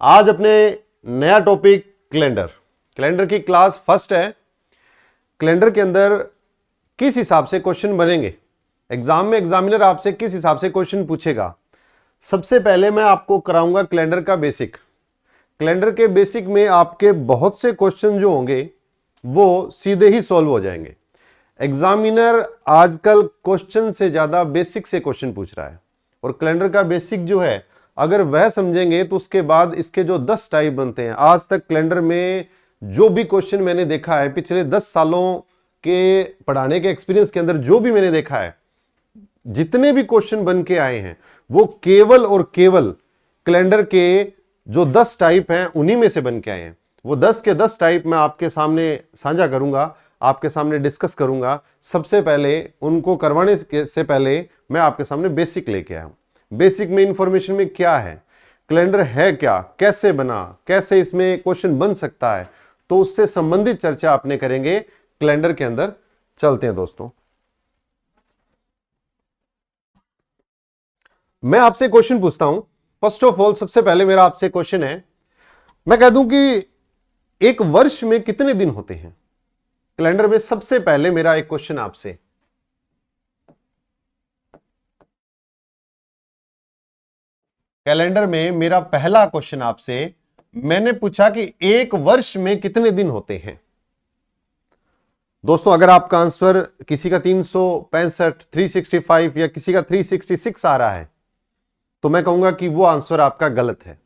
आज अपने नया टॉपिक कैलेंडर। कैलेंडर की क्लास फर्स्ट है। कैलेंडर के अंदर किस हिसाब से क्वेश्चन बनेंगे, एग्जाम में एग्जामिनर आपसे किस हिसाब से क्वेश्चन पूछेगा। सबसे पहले मैं आपको कराऊंगा कैलेंडर का बेसिक। कैलेंडर के बेसिक में आपके बहुत से क्वेश्चन जो होंगे वो सीधे ही सॉल्व हो जाएंगे। एग्जामिनर आजकल क्वेश्चन से ज्यादा बेसिक से क्वेश्चन पूछ रहा है, और कैलेंडर का बेसिक जो है अगर वह समझेंगे तो उसके बाद इसके जो 10 टाइप बनते हैं। आज तक कैलेंडर में जो भी क्वेश्चन मैंने देखा है, पिछले 10 सालों के पढ़ाने के एक्सपीरियंस के अंदर जो भी मैंने देखा है, जितने भी क्वेश्चन बन के आए हैं वो केवल और केवल कैलेंडर के जो 10 टाइप हैं उन्हीं में से बन के आए हैं। वो 10 के 10 टाइप मैं आपके सामने साझा करूंगा, आपके सामने डिस्कस करूंगा। सबसे पहले उनको करवाने से पहले मैं आपके सामने बेसिक लेके आया हूं। बेसिक में इंफॉर्मेशन में क्या है, कैलेंडर है क्या, कैसे बना, कैसे इसमें क्वेश्चन बन सकता है, तो उससे संबंधित चर्चा आपने करेंगे कैलेंडर के अंदर। चलते हैं दोस्तों। मैं आपसे क्वेश्चन पूछता हूं। फर्स्ट ऑफ ऑल सबसे पहले मेरा आपसे क्वेश्चन है, मैं कह दूं कि एक वर्ष में कितने दिन होते हैं। कैलेंडर में सबसे पहले मेरा एक क्वेश्चन आपसे, कैलेंडर में मेरा पहला क्वेश्चन आपसे मैंने पूछा कि एक वर्ष में कितने दिन होते हैं। दोस्तों अगर आपका आंसर किसी का 365, 365 या किसी का 366 आ रहा है तो मैं कहूंगा कि वो आंसर आपका गलत है।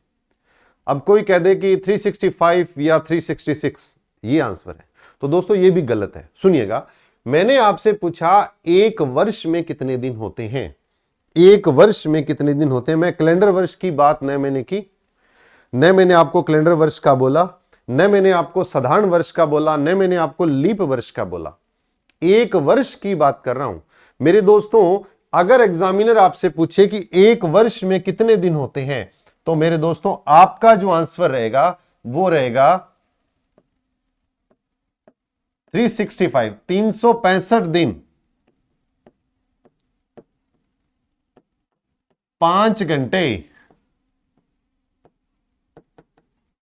अब कोई कह दे कि 365 या 366 ये आंसर है, तो दोस्तों ये भी गलत है। सुनिएगा, मैंने आपसे पूछा एक वर्ष में कितने दिन होते हैं। एक वर्ष में कितने दिन होते हैं। मैं कैलेंडर वर्ष की बात न मैंने की, न मैंने आपको कैलेंडर वर्ष का बोला, न मैंने आपको साधारण वर्ष का बोला, न मैंने आपको लीप वर्ष का बोला। एक वर्ष की बात कर रहा हूं मेरे दोस्तों। अगर एग्जामिनर आपसे पूछे कि एक वर्ष में कितने दिन होते हैं, तो मेरे दोस्तों आपका जो आंसर रहेगा वो रहेगा 365, 365 दिन, 5 घंटे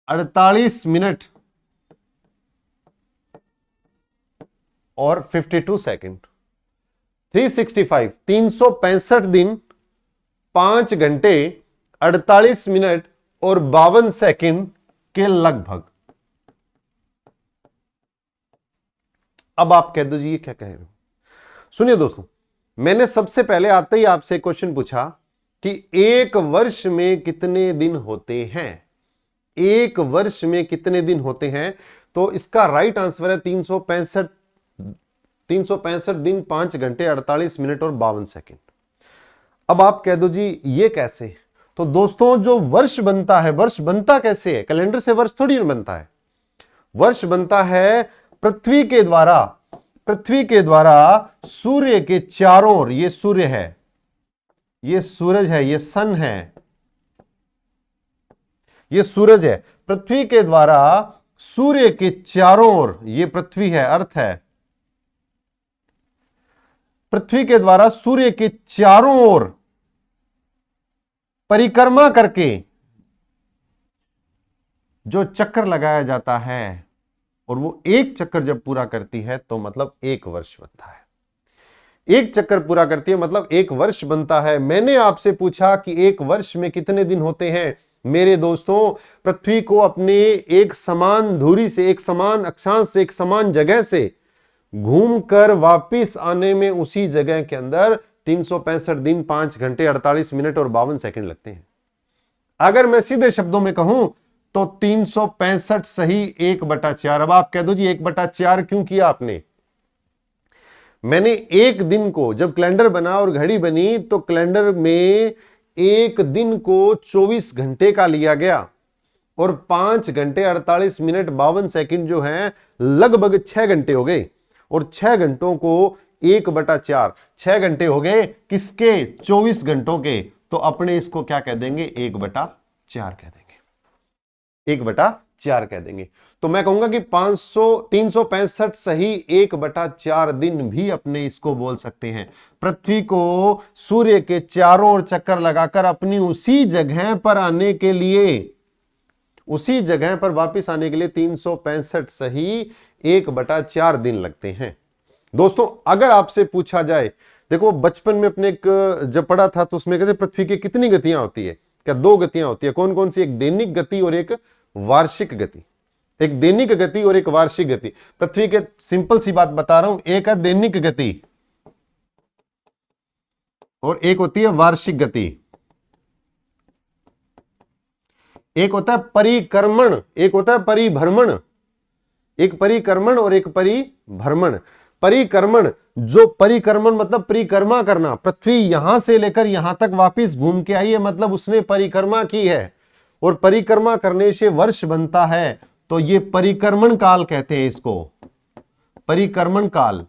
48 मिनट और 52 सेकंड। 365, 365 दिन, 5 घंटे 48 मिनट और 52 सेकंड के लगभग। अब आप कह दो जी ये क्या कह रहे हो। सुनिए दोस्तों, मैंने सबसे पहले आते ही आपसे क्वेश्चन पूछा कि एक वर्ष में कितने दिन होते हैं। एक वर्ष में कितने दिन होते हैं, तो इसका राइट आंसर है 365 दिन, 5 घंटे 48 मिनट और 52 सेकंड। अब आप कह दो जी ये कैसे। तो दोस्तों जो वर्ष बनता है, वर्ष बनता कैसे है, कैलेंडर से वर्ष थोड़ी बनता है। वर्ष बनता है पृथ्वी के द्वारा, पृथ्वी के द्वारा सूर्य के चारों ओर, ये सूर्य है, ये सूरज है, ये सन है, ये सूरज है, पृथ्वी के द्वारा सूर्य के चारों ओर, ये पृथ्वी है, अर्थ है, पृथ्वी के द्वारा सूर्य के चारों ओर परिक्रमा करके जो चक्कर लगाया जाता है, और वो एक चक्कर जब पूरा करती है तो मतलब एक वर्ष बनता है। एक चक्कर पूरा करती है मतलब एक वर्ष बनता है। मैंने आपसे पूछा कि एक वर्ष में कितने दिन होते हैं। मेरे दोस्तों पृथ्वी को अपने एक समान धुरी से, एक समान अक्षांश से, एक समान जगह से घूमकर वापिस आने में उसी जगह के अंदर 365 दिन, 5 घंटे 48 मिनट और 52 सेकंड लगते हैं। अगर मैं सीधे शब्दों में कहूं तो 365 सही 1/4। अब आप कह दो जी 1/4 क्यों किया आपने। मैंने एक दिन को, जब कैलेंडर बना और घड़ी बनी तो कैलेंडर में एक दिन को 24 घंटे का लिया गया, और 5 घंटे 48 मिनट 52 सेकंड जो है लगभग 6 घंटे हो गए, और 6 घंटों को 1/4, 6 घंटे हो गए किसके, 24 घंटों के, तो अपने इसको क्या कह देंगे, 1/4 कह देंगे, 1/4 कह देंगे। तो मैं कहूंगा कि 365 सही 1/4 दिन भी अपने इसको बोल सकते हैं। पृथ्वी को सूर्य के चारों ओर चक्कर लगाकर अपनी उसी जगह पर आने के लिए उसी जगह पर वापस आने के लिए 365 सही 1/4 दिन लगते हैं। दोस्तों अगर आपसे पूछा जाए, देखो बचपन में अपने जब पढ़ा था तो उसमें कहते पृथ्वी की कितनी गतियां होती है, क्या 2 गतियां होती है, कौन कौन सी, एक दैनिक गति और एक वार्षिक गति। एक दैनिक गति और एक वार्षिक गति। पृथ्वी के सिंपल सी बात बता रहा हूं, एक है दैनिक गति और एक होती है वार्षिक गति। एक होता है परिक्रमण, एक होता है परिभ्रमण। एक परिक्रमण और एक परिभ्रमण। परिक्रमण, जो परिक्रमण मतलब परिक्रमा करना, पृथ्वी यहां से लेकर यहां तक वापस घूम के आई है, मतलब उसने परिक्रमा की है। और परिक्रमा करने से वर्ष बनता है, तो ये परिक्रमण काल कहते हैं इसको, परिक्रमण काल।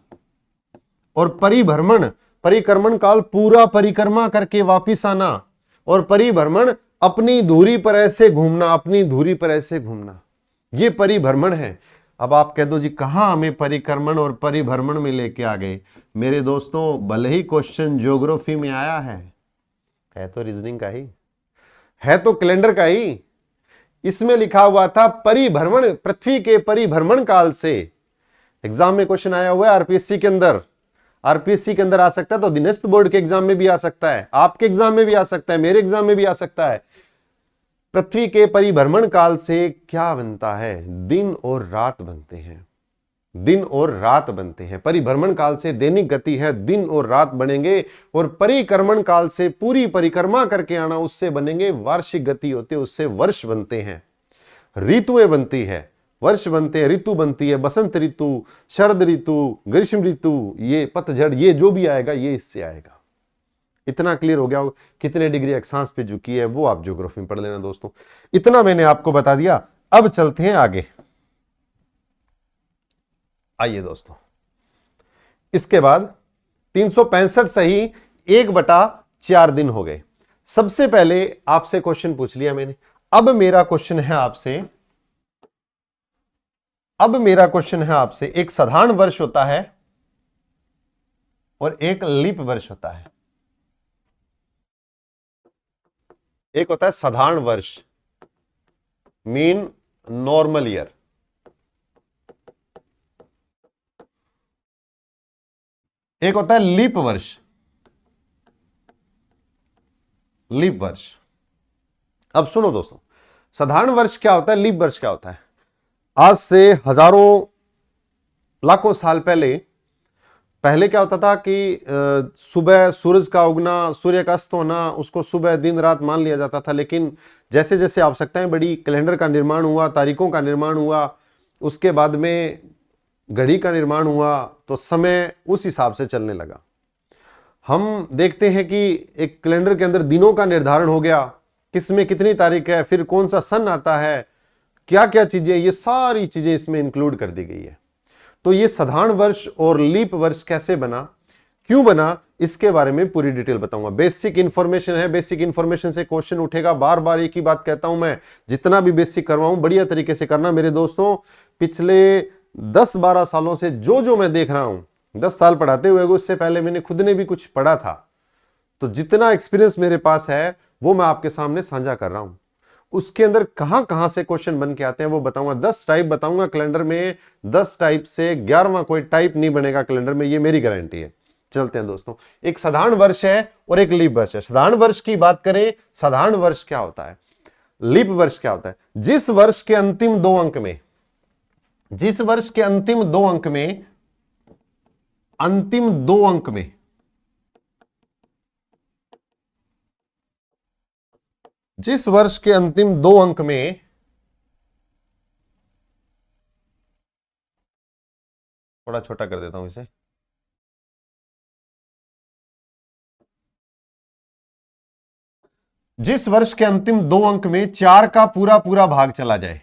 और परिभ्रमण, परिक्रमण काल पूरा परिक्रमा करके वापिस आना, और परिभ्रमण अपनी धुरी पर ऐसे घूमना, अपनी धुरी पर ऐसे घूमना, ये परिभ्रमण है। अब आप कह दो जी कहां हमें परिक्रमण और परिभ्रमण में लेके आ गए। मेरे दोस्तों भले ही क्वेश्चन ज्योग्राफी में आया है तो रीजनिंग का ही है, तो कैलेंडर का ही। इसमें लिखा हुआ था परिभ्रमण, पृथ्वी के परिभ्रमण काल से। एग्जाम में क्वेश्चन आया हुआ है आरपीएससी के अंदर, आरपीएससी के अंदर आ सकता है, तो दिनस्थ बोर्ड के एग्जाम में भी आ सकता है, आपके एग्जाम में भी आ सकता है, मेरे एग्जाम में भी आ सकता है। पृथ्वी के परिभ्रमण काल से क्या बनता है, दिन और रात बनते हैं, दिन और रात बनते हैं। परिभ्रमण काल से दैनिक गति है, दिन और रात बनेंगे। और परिक्रमण काल से पूरी परिक्रमा करके आना, उससे बनेंगे वार्षिक गति होती है, उससे वर्ष बनते हैं, ऋतुएं बनती है, वर्ष बनते हैं, ऋतु बनती है, बसंत ऋतु, शरद ऋतु, ग्रीष्म ऋतु, ये पतझड़, ये जो भी आएगा ये इससे आएगा। इतना क्लियर हो गया हो? कितने डिग्री अक्षांश पे झुकी है वो आप ज्योग्राफी में पढ़ लेना दोस्तों। इतना मैंने आपको बता दिया, अब चलते हैं आगे। आइए दोस्तों, इसके बाद 365 सही 1/4 दिन हो गए। सबसे पहले आपसे क्वेश्चन पूछ लिया मैंने, अब मेरा क्वेश्चन है आपसे, एक साधारण वर्ष होता है और एक लीप वर्ष होता है। एक होता है साधारण वर्ष, मीन नॉर्मल ईयर, एक होता है लीप वर्ष, लीप वर्ष। अब सुनो दोस्तों, साधारण वर्ष क्या होता है, लीप वर्ष क्या होता है। आज से हजारों लाखों साल पहले क्या होता था कि सुबह सूरज का उगना, सूर्य का अस्त होना, उसको सुबह दिन रात मान लिया जाता था। लेकिन जैसे जैसे आवश्यकताएं बढ़ी, कैलेंडर का निर्माण हुआ, तारीखों का निर्माण हुआ, उसके बाद में घड़ी का निर्माण हुआ, तो समय उस हिसाब से चलने लगा। हम देखते हैं कि एक कैलेंडर के अंदर दिनों का निर्धारण हो गया, किसमें कितनी तारीख है, फिर कौन सा सन आता है, क्या क्या चीजें, ये सारी चीजें इसमें इंक्लूड कर दी गई है। तो ये साधारण वर्ष और लीप वर्ष कैसे बना, क्यों बना, इसके बारे में पूरी डिटेल बताऊंगा। बेसिक इंफॉर्मेशन है, बेसिक इंफॉर्मेशन से क्वेश्चन उठेगा। बार बार एक ही बात कहता हूं मैं, जितना भी बेसिक करवाऊं बढ़िया तरीके से करना मेरे दोस्तों। पिछले 10-12 सालों से जो मैं देख रहा हूं, 10 साल पढ़ाते हुए, उससे पहले मैंने खुद ने भी कुछ पढ़ा था, तो जितना एक्सपीरियंस मेरे पास है वो मैं आपके सामने साझा कर रहा हूं। उसके अंदर कहां कहां से क्वेश्चन बन के आते हैं वो बताऊंगा। 10 टाइप बताऊंगा कैलेंडर में, 10 टाइप से 11वां कोई टाइप नहीं बनेगा कैलेंडर में, ये मेरी गारंटी है। चलते हैं दोस्तों, एक साधारण वर्ष है और एक लीप वर्ष है। साधारण वर्ष की बात करें, साधारण वर्ष क्या होता है, लीप वर्ष क्या होता है। जिस वर्ष के अंतिम 2 अंक में, जिस वर्ष के अंतिम 2 अंक में, अंतिम 2 अंक में जिस वर्ष के अंतिम 2 अंक में थोड़ा छोटा कर देता हूं इसे, जिस वर्ष के अंतिम 2 अंक में 4 का पूरा पूरा भाग चला जाए,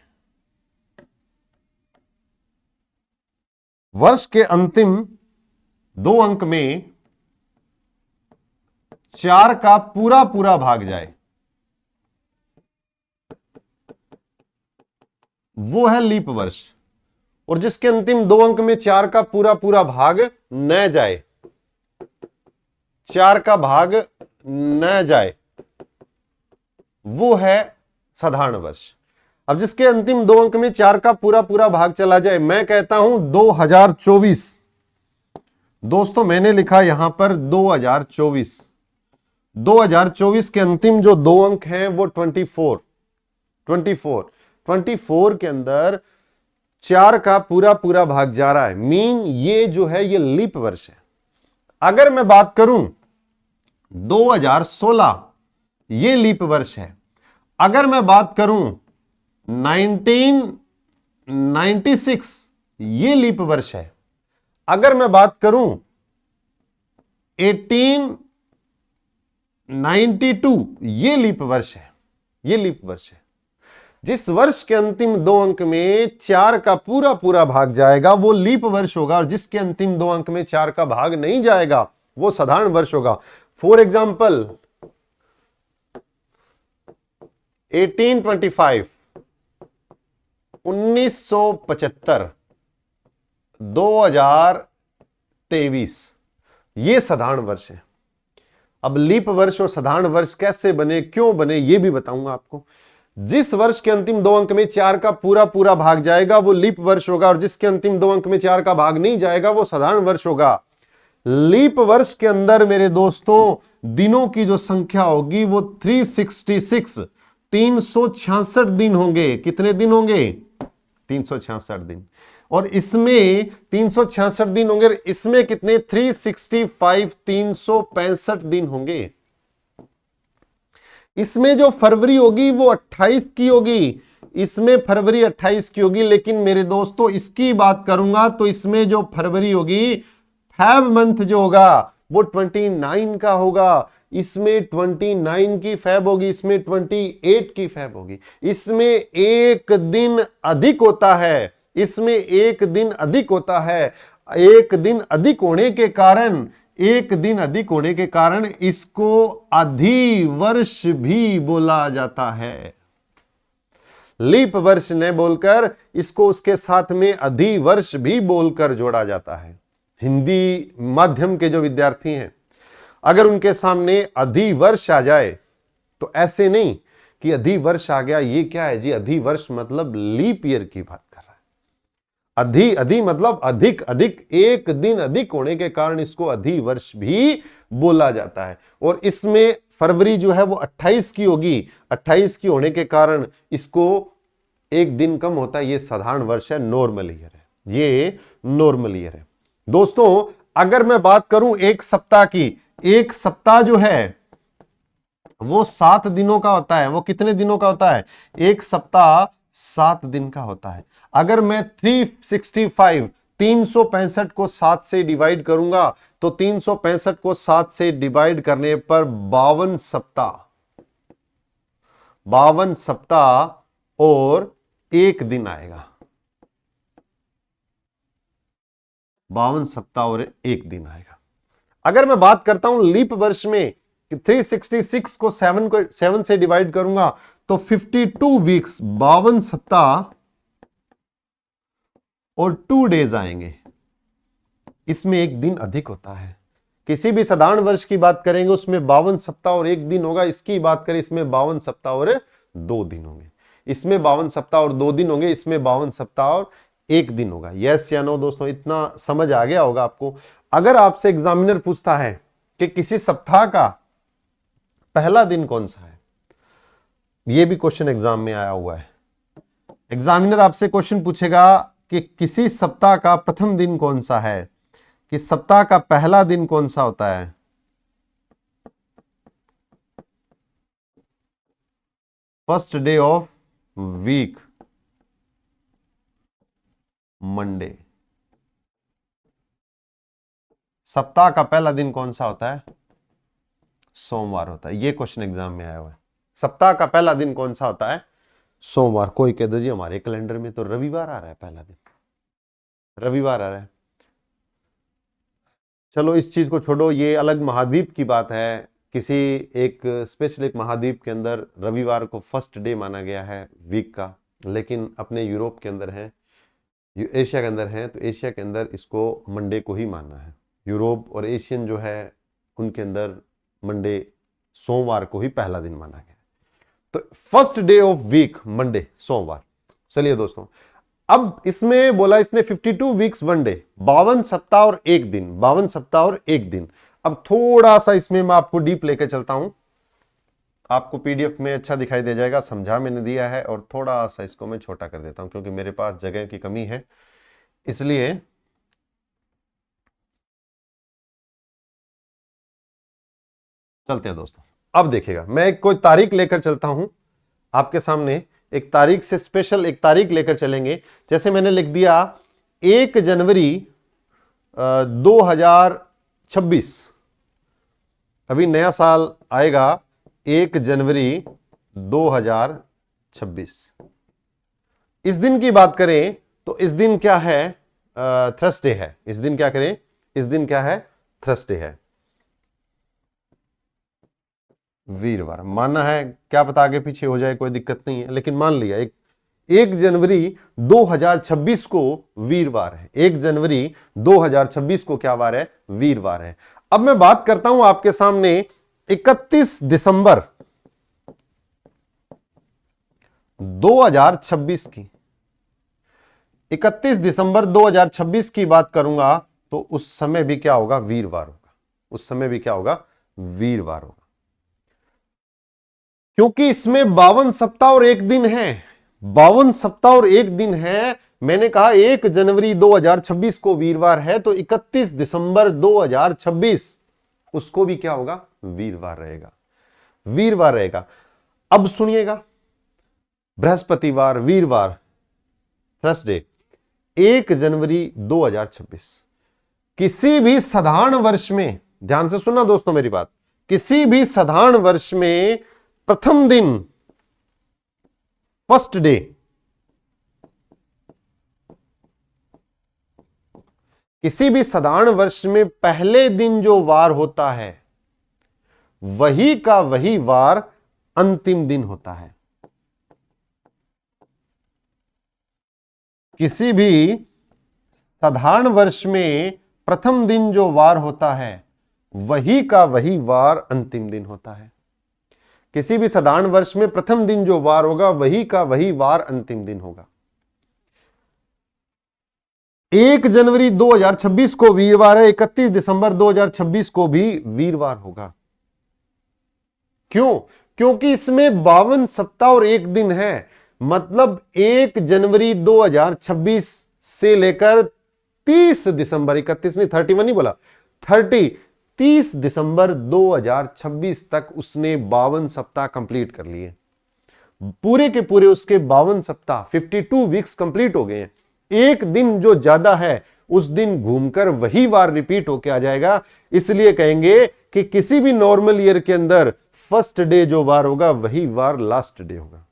वर्ष के अंतिम 2 अंक में 4 का पूरा पूरा भाग जाए, वो है लीप वर्ष। और जिसके अंतिम 2 अंक में 4 का पूरा पूरा भाग न जाए, 4 का भाग न जाए, वो है साधारण वर्ष। अब जिसके अंतिम दो अंक में 4 का पूरा पूरा भाग चला जाए, मैं कहता हूं 2024। दोस्तों मैंने लिखा यहां पर 2024। 2024 के अंतिम जो दो अंक हैं वो 24। 24 के अंदर 4 का पूरा पूरा भाग जा रहा है, मीन ये जो है ये लीप वर्ष है। अगर मैं बात करूं 2016, ये लीप वर्ष है। अगर मैं बात करूं 1996, ये लीप वर्ष है। अगर मैं बात करूं 1892, ये लीप वर्ष है। ये लीप वर्ष है। जिस वर्ष के अंतिम दो अंक में 4 का पूरा पूरा भाग जाएगा वो लीप वर्ष होगा, और जिसके अंतिम दो अंक में 4 का भाग नहीं जाएगा वो साधारण वर्ष होगा। फॉर एग्जाम्पल 1825, 1975, 2023, ये साधारण वर्ष है। अब लीप वर्ष और साधारण वर्ष कैसे बने, क्यों बने, ये भी बताऊंगा आपको। जिस वर्ष के अंतिम दो अंक में 4 का पूरा पूरा भाग जाएगा वो लीप वर्ष होगा, और जिसके अंतिम दो अंक में 4 का भाग नहीं जाएगा वो साधारण वर्ष होगा। लीप वर्ष के अंदर मेरे दोस्तों दिनों की जो संख्या होगी वो 366, 366 दिन होंगे। कितने दिन होंगे? 366 दिन। और इसमें 366 दिन होंगे, इसमें कितने? 365, 365 दिन होंगे। इसमें जो फरवरी होगी वो 28 की होगी, इसमें फरवरी 28 की होगी। लेकिन मेरे दोस्तों इसकी बात करूंगा तो इसमें जो फरवरी होगी, फेब मंथ जो होगा वो 29 का होगा। इसमें 29 की फेब होगी, इसमें 28 की फेब होगी। इसमें एक दिन अधिक होता है, इसमें एक दिन अधिक होता है। एक दिन अधिक होने के कारण, एक दिन अधिक होने के कारण इसको अधिवर्ष भी बोला जाता है। लीप वर्ष ने बोलकर इसको उसके साथ में अधिवर्ष भी बोलकर जोड़ा जाता है। हिंदी माध्यम के जो विद्यार्थी हैं, अगर उनके सामने अधिवर्ष आ जाए तो ऐसे नहीं कि अधिवर्ष आ गया, ये क्या है जी? अधिवर्ष मतलब लीप ईयर की बात कर रहा है। अधि मतलब अधिक, अधिक, एक दिन अधिक होने के कारण इसको अधिवर्ष भी बोला जाता है। और इसमें फरवरी जो है वो 28 की होगी, 28 की होने के कारण इसको एक दिन कम होता है। ये साधारण वर्ष है, नॉर्मल ईयर है, ये नॉर्मल ईयर है। दोस्तों अगर मैं बात करूं एक सप्ताह की, एक सप्ताह जो है वो 7 दिनों का होता है। वो कितने दिनों का होता है? एक सप्ताह 7 दिन का होता है। अगर मैं 365, 365 को 7 से डिवाइड करूंगा तो 365 को 7 से डिवाइड करने पर 52 सप्ताह, 52 सप्ताह और एक दिन आएगा। 52 सप्ताह और एक दिन आएगा। अगर मैं बात करता हूं लीप वर्ष में कि 366 को 7 से डिवाइड करूंगा तो 52 वीक्स, 52 सप्ताह और 2 डेज आएंगे। इसमें एक दिन अधिक होता है। किसी भी साधारण वर्ष की बात करेंगे उसमें 52 सप्ताह और एक दिन होगा। इसकी बात करें इसमें 52 सप्ताह और 2 दिन होंगे। इसमें 52 सप्ताह और 2 दिन होंगे, इसमें 52 सप्ताह और एक दिन होगा। यस या नो दोस्तों? इतना समझ आ गया होगा आपको। अगर आपसे एग्जामिनर पूछता है कि किसी सप्ताह का पहला दिन कौन सा है, यह भी क्वेश्चन एग्जाम में आया हुआ है। एग्जामिनर आपसे क्वेश्चन पूछेगा कि किसी सप्ताह का प्रथम दिन कौन सा है, कि सप्ताह का पहला दिन कौन सा होता है? First day of week, Monday. सप्ताह का पहला दिन कौन सा होता है? सोमवार होता है। यह क्वेश्चन एग्जाम में आया हुआ है। सप्ताह का पहला दिन कौन सा होता है? सोमवार। कोई कह दो जी हमारे कैलेंडर में तो रविवार आ रहा है, पहला दिन रविवार आ रहा है। चलो इस चीज को छोड़ो, ये अलग महाद्वीप की बात है। किसी एक स्पेशल एक महाद्वीप के अंदर रविवार को फर्स्ट डे माना गया है वीक का, लेकिन अपने यूरोप के अंदर है, एशिया के अंदर है, तो एशिया के अंदर इसको मंडे को ही मानना है। यूरोप और एशियन जो है उनके अंदर मंडे, सोमवार को ही पहला दिन माना गया। तो first day of week Monday, सोमवार। चलिए दोस्तों, अब इसमें बोला इसने 52 वीक्स वन डे, 52 सप्ताह और एक दिन, 52 सप्ताह और एक दिन। अब थोड़ा सा इसमें मैं आपको डीप लेके चलता हूं, आपको पीडीएफ में अच्छा दिखाई दे जाएगा, समझा मैंने दिया है, और थोड़ा सा इसको मैं छोटा कर देता हूं क्योंकि मेरे पास जगह की कमी है, इसलिए चलते हैं दोस्तों। अब देखिएगा, मैं कोई तारीख लेकर चलता हूं आपके सामने, एक तारीख से स्पेशल एक तारीख लेकर चलेंगे। जैसे मैंने लिख दिया 1 जनवरी 2026, अभी नया साल आएगा 1 जनवरी 2026। इस दिन की बात करें तो इस दिन क्या है, थर्सडे है। इस दिन क्या करें, इस दिन क्या है, थर्सडे है, वीरवार मानना है। क्या पता आगे पीछे हो जाए, कोई दिक्कत नहीं है, लेकिन मान लिया 1 जनवरी 2026 को वीरवार है। 1 जनवरी 2026 को क्या वार है, वीरवार है। अब मैं बात करता हूं आपके सामने 31 दिसंबर 2026 की। 31 दिसंबर 2026 की बात करूंगा तो उस समय भी क्या होगा, वीरवार होगा। उस समय भी क्या होगा, वीरवार होगा, क्योंकि इसमें 52 सप्ताह और एक दिन है। 52 सप्ताह और एक दिन है। मैंने कहा 1 जनवरी 2026 को वीरवार है, तो 31 दिसंबर 2026 उसको भी क्या होगा, वीरवार रहेगा, वीरवार रहेगा। अब सुनिएगा, बृहस्पतिवार, वीरवार, थर्सडे, 1 जनवरी 2026 किसी भी साधारण वर्ष में, ध्यान से सुनना दोस्तों मेरी बात, किसी भी साधारण वर्ष में प्रथम दिन, फर्स्ट डे, किसी भी साधारण वर्ष में पहले दिन जो वार होता है वही का वही वार अंतिम दिन होता है। किसी भी साधारण वर्ष में प्रथम दिन जो वार होता है वही का वही वार अंतिम दिन होता है। किसी भी साधारण वर्ष में प्रथम दिन जो वार होगा वही का वही वार अंतिम दिन होगा। 1 जनवरी 2026 को वीरवार है, 31 दिसंबर 2026 को भी वीरवार होगा। क्यों? क्योंकि इसमें 52 सप्ताह और एक दिन है। मतलब 1 जनवरी 2026 से लेकर 30 दिसंबर, 31 नहीं 31 नहीं बोला, 30 दिसंबर 2026 तक उसने 52 सप्ताह कंप्लीट कर लिए। पूरे के पूरे उसके 52 सप्ताह 52 वीक्स कंप्लीट हो गए हैं। एक दिन जो ज्यादा है उस दिन घूमकर वही वार रिपीट होके आ जाएगा। इसलिए कहेंगे कि किसी भी नॉर्मल ईयर के अंदर फर्स्ट डे जो वार होगा वही वार लास्ट डे होगा।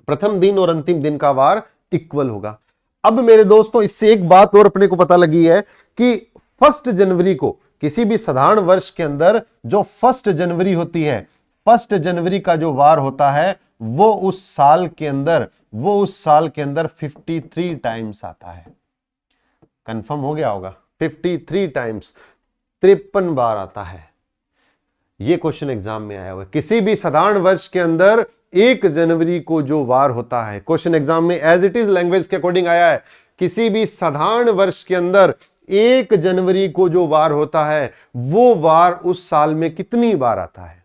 प्रथम दिन और अंतिम दिन का वार इक्वल होगा। अब मेरे दोस्तों, इससे एक बात और अपने को पता लगी है कि फर्स्ट जनवरी को किसी भी साधारण वर्ष के अंदर जो फर्स्ट जनवरी होती है, फर्स्ट जनवरी का जो वार होता है वो उस साल के अंदर 53 टाइम्स आता है। कंफर्म हो गया होगा, 53 टाइम्स, 53 बार आता है। यह क्वेश्चन एग्जाम में आया हुआ है। किसी भी साधारण वर्ष के अंदर 1 जनवरी को जो वार होता है, क्वेश्चन एग्जाम में एज इट इज लैंग्वेज के अकॉर्डिंग आया है, किसी भी साधारण वर्ष के अंदर 1 जनवरी को जो वार होता है वो वार उस साल में कितनी बार आता है,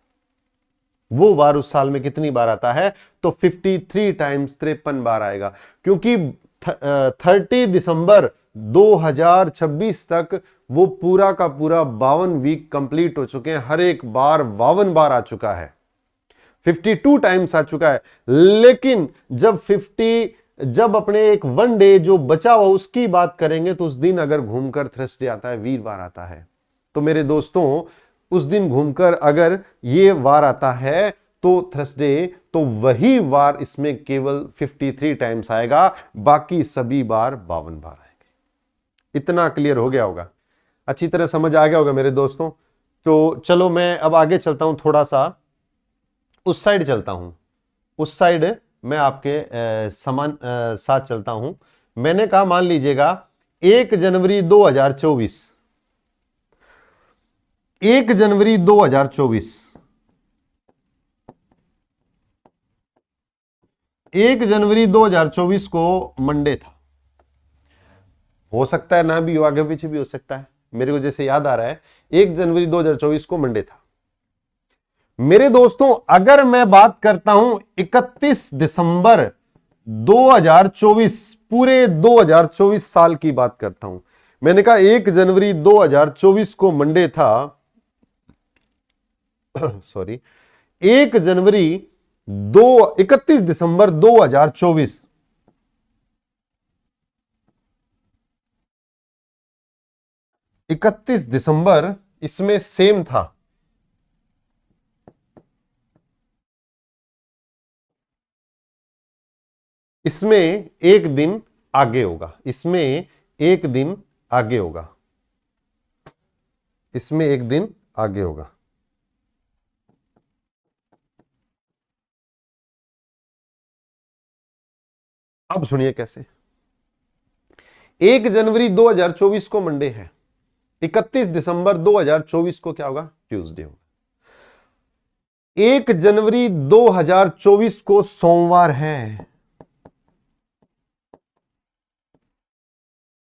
वो वार उस साल में कितनी बार आता है, तो 53 टाइम्स, 53 बार आएगा। क्योंकि 30 दिसंबर 2026 तक वो पूरा का पूरा 52 वीक कंप्लीट हो चुके हैं। हर एक बार 52 बार आ चुका है, 52 टाइम्स आ चुका है। लेकिन जब अपने एक वन डे जो बचा हुआ उसकी बात करेंगे तो उस दिन अगर घूमकर थर्सडे आता है, वीरवार आता है, तो मेरे दोस्तों उस दिन घूमकर अगर ये वार आता है तो थर्सडे, तो वही वार इसमें केवल 53 टाइम्स आएगा, बाकी सभी बार 52 बार आएंगे। इतना क्लियर हो गया होगा, अच्छी तरह समझ आ गया होगा मेरे दोस्तों। तो चलो मैं अब आगे चलता हूं, थोड़ा सा उस साइड चलता हूं, उस साइड मैं आपके समान साथ चलता हूं। मैंने कहा मान लीजिएगा 1 जनवरी 2024, 1 जनवरी 2024 1 जनवरी 2024 को मंडे था। हो सकता है ना भी हो, आगे पीछे भी हो सकता है। मेरे को जैसे याद आ रहा है 1 जनवरी 2024 को मंडे था। मेरे दोस्तों अगर मैं बात करता हूं 31 दिसंबर 2024, पूरे 2024 साल की बात करता हूं। मैंने कहा 1 जनवरी 2024 को मंडे था सॉरी 1 जनवरी 31 दिसंबर 2024, 31 दिसंबर इसमें सेम था। इसमें एक दिन आगे होगा, इसमें एक दिन आगे होगा, इसमें एक दिन आगे होगा। अब सुनिए कैसे। 1 जनवरी 2024 को मंडे है, 31 दिसंबर 2024 को क्या होगा? ट्यूसडे होगा। 1 जनवरी 2024 को सोमवार है,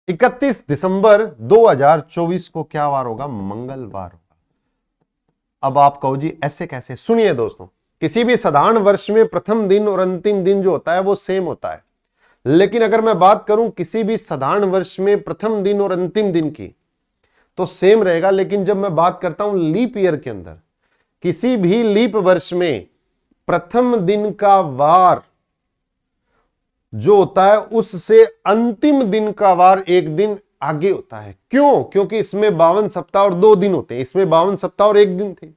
31 दिसंबर 2024 को क्या वार होगा? मंगलवार होगा। अब आप कहो जी ऐसे कैसे? सुनिए दोस्तों, किसी भी साधारण वर्ष में प्रथम दिन और अंतिम दिन जो होता है वो सेम होता है, लेकिन अगर मैं बात करूं किसी भी साधारण वर्ष में प्रथम दिन और अंतिम दिन की तो सेम रहेगा, लेकिन जब मैं बात करता हूं लीप ईयर के अंदर, किसी भी लीप वर्ष में प्रथम दिन का वार जो होता है उससे अंतिम दिन का वार एक दिन आगे होता है। क्यों? क्योंकि इसमें 52 सप्ताह और 2 दिन होते हैं, इसमें 52 सप्ताह और 1 दिन थे।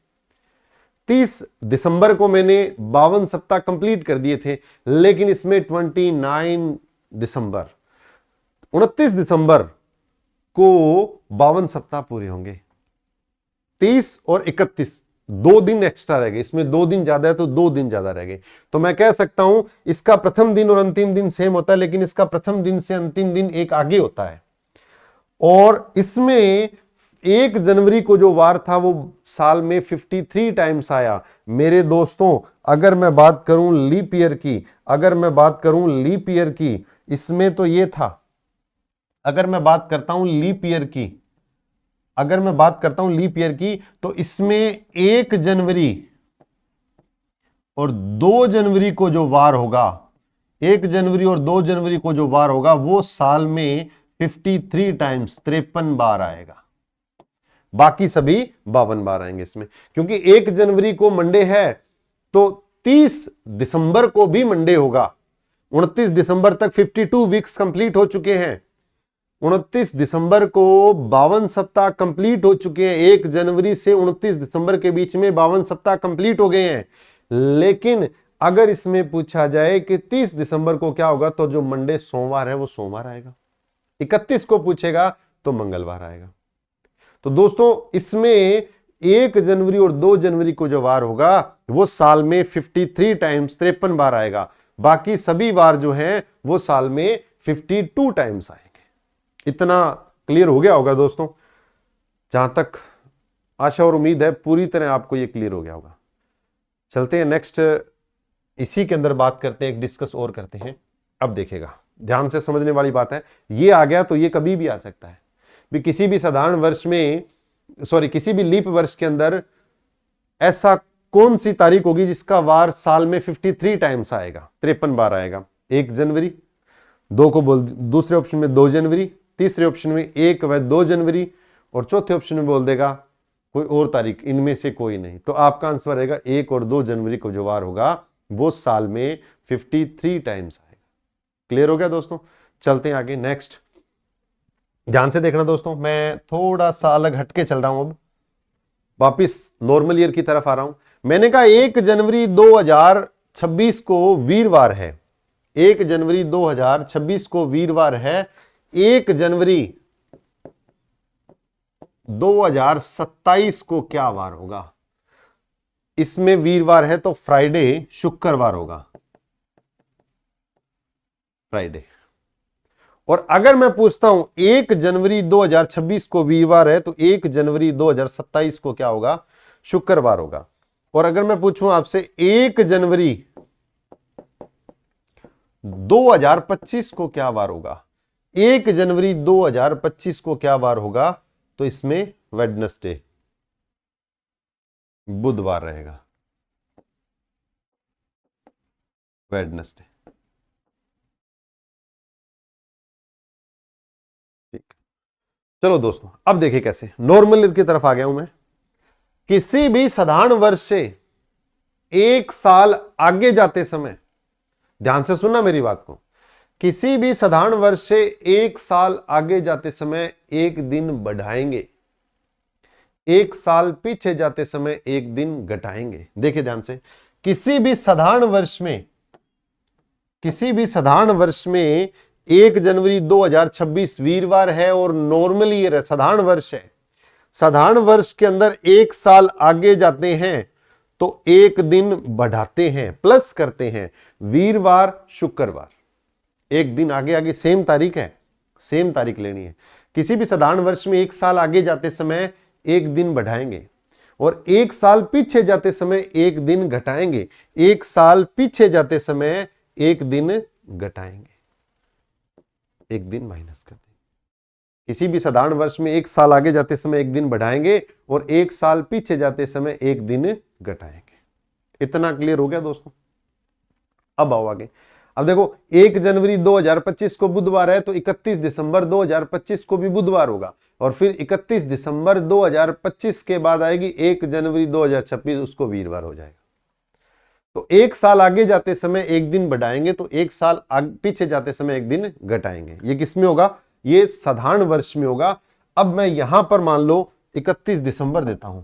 30 दिसंबर को मैंने 52 सप्ताह कंप्लीट कर दिए थे, लेकिन इसमें 29 दिसंबर 29 दिसंबर को 52 सप्ताह पूरे होंगे। 30 और 31 2 दिन एक्स्ट्रा रह गए, इसमें 2 दिन ज्यादा है तो 2 दिन ज्यादा रह गए। तो मैं कह सकता हूं इसका प्रथम दिन और अंतिम दिन सेम होता है, लेकिन इसका प्रथम दिन से अंतिम दिन एक आगे होता है। और इसमें 1 जनवरी को जो वार था वो साल में 53 टाइम्स आया। मेरे दोस्तों अगर मैं बात करूं लीप ईयर की, अगर मैं बात करूं लीप ईयर की, इसमें तो ये था। अगर मैं बात करता हूं लीप ईयर की, अगर मैं बात करता हूं लीप ईयर की, तो इसमें 1 जनवरी और 2 जनवरी को जो वार होगा, 1 जनवरी और 2 जनवरी को जो वार होगा वो साल में 53 टाइम्स 53 बार आएगा। बाकी सभी 52 बार आएंगे इसमें, क्योंकि 1 जनवरी को मंडे है तो 30 दिसंबर को भी मंडे होगा। 29 दिसंबर तक 52 वीक्स कंप्लीट हो चुके हैं। 29 दिसंबर को 52 सप्ताह कंप्लीट हो चुके हैं। 1 जनवरी से 29 दिसंबर के बीच में 52 सप्ताह कंप्लीट हो गए हैं। लेकिन अगर इसमें पूछा जाए कि 30 दिसंबर को क्या होगा, तो जो मंडे सोमवार है वो सोमवार आएगा। 31 को पूछेगा तो मंगलवार आएगा। तो दोस्तों इसमें 1 जनवरी और 2 जनवरी को जो वार होगा वो साल में 53 टाइम्स 53 बार आएगा। बाकी सभी बार जो है वो साल में 52 टाइम्स आएंगे। इतना क्लियर हो गया होगा दोस्तों। जहां तक आशा और उम्मीद है पूरी तरह आपको ये क्लियर हो गया होगा। चलते हैं नेक्स्ट, इसी के अंदर बात करते हैं, एक डिस्कस और करते हैं। अब देखिएगा, ध्यान से समझने वाली बात है। ये आ गया तो ये कभी भी आ सकता है भी, किसी भी साधारण वर्ष में किसी भी लीप वर्ष के अंदर ऐसा कौन सी तारीख होगी जिसका वार साल में 53 टाइम्स आएगा, 53 बार आएगा। 1 जनवरी, दो को बोल, दूसरे ऑप्शन में 2 जनवरी, तीसरे ऑप्शन में 1 व 2 जनवरी, और चौथे ऑप्शन में बोल देगा कोई और तारीख, इनमें से कोई नहीं। तो आपका आंसर रहेगा 1 और 2 जनवरी को जो वार होगा वो साल में 53 टाइम्स आएगा। क्लियर हो गया दोस्तों? चलते हैं आगे नेक्स्ट। ध्यान से देखना दोस्तों, मैं थोड़ा सा अलग हटके चल रहा हूं, अब वापिस नॉर्मल ईयर की तरफ आ रहा हूं। मैंने कहा 1 जनवरी 2026 को वीरवार है, 1 जनवरी 2026 को वीरवार है। 1 जनवरी 2027 को क्या वार होगा? इसमें वीरवार है तो फ्राइडे, शुक्रवार होगा, फ्राइडे। और अगर मैं पूछता हूं 1 जनवरी 2026 को वीरवार है तो 1 जनवरी 2027 को क्या होगा? शुक्रवार होगा। और अगर मैं पूछूं आपसे 1 जनवरी 2025 को क्या वार होगा? 1 जनवरी 2025 को क्या वार होगा? तो इसमें वेडनेसडे, बुधवार रहेगा, वेडनेसडे। ठीक, चलो दोस्तों अब देखिए कैसे नॉर्मल की तरफ आ गया हूं मैं। किसी भी साधारण वर्ष से एक साल आगे जाते समय, ध्यान से सुनना मेरी बात को, किसी भी साधारण वर्ष से एक साल आगे जाते समय एक दिन बढ़ाएंगे, एक साल पीछे जाते समय एक दिन घटाएंगे। देखिए ध्यान से, किसी भी साधारण वर्ष में, किसी भी साधारण वर्ष में 1 जनवरी 2026 वीरवार है और नॉर्मली ये साधारण वर्ष है। साधारण वर्ष के अंदर एक साल आगे जाते हैं तो एक दिन बढ़ाते हैं, प्लस करते हैं, वीरवार शुक्रवार, एक दिन आगे आगे, सेम तारीख है, सेम तारीख लेनी है। किसी भी साधारण वर्ष में एक साल आगे जाते समय एक दिन बढ़ाएंगे और एक साल पीछे जाते समय एक दिन घटाएंगे, एक साल पीछे जाते समय एक दिन घटाएंगे, एक दिन माइनस कर देंगे। किसी भी साधारण वर्ष में एक साल आगे जाते समय एक दिन बढ़ाएंगे और एक साल पीछे जाते समय एक दिन घटाएंगे। इतना क्लियर हो गया दोस्तों? अब आओ आगे। अब देखो 1 जनवरी 2025 को बुधवार है तो 31 दिसंबर 2025 को भी बुधवार होगा और फिर 31 दिसंबर 2025 के बाद आएगी 1 जनवरी 2026, उसको वीरवार हो जाएगा। तो एक साल आगे जाते समय एक दिन बढ़ाएंगे तो एक साल पीछे जाते समय एक दिन घटाएंगे। ये किस में होगा? ये साधारण वर्ष में होगा। अब मैं यहां पर मान लो 31 दिसंबर देता हूं,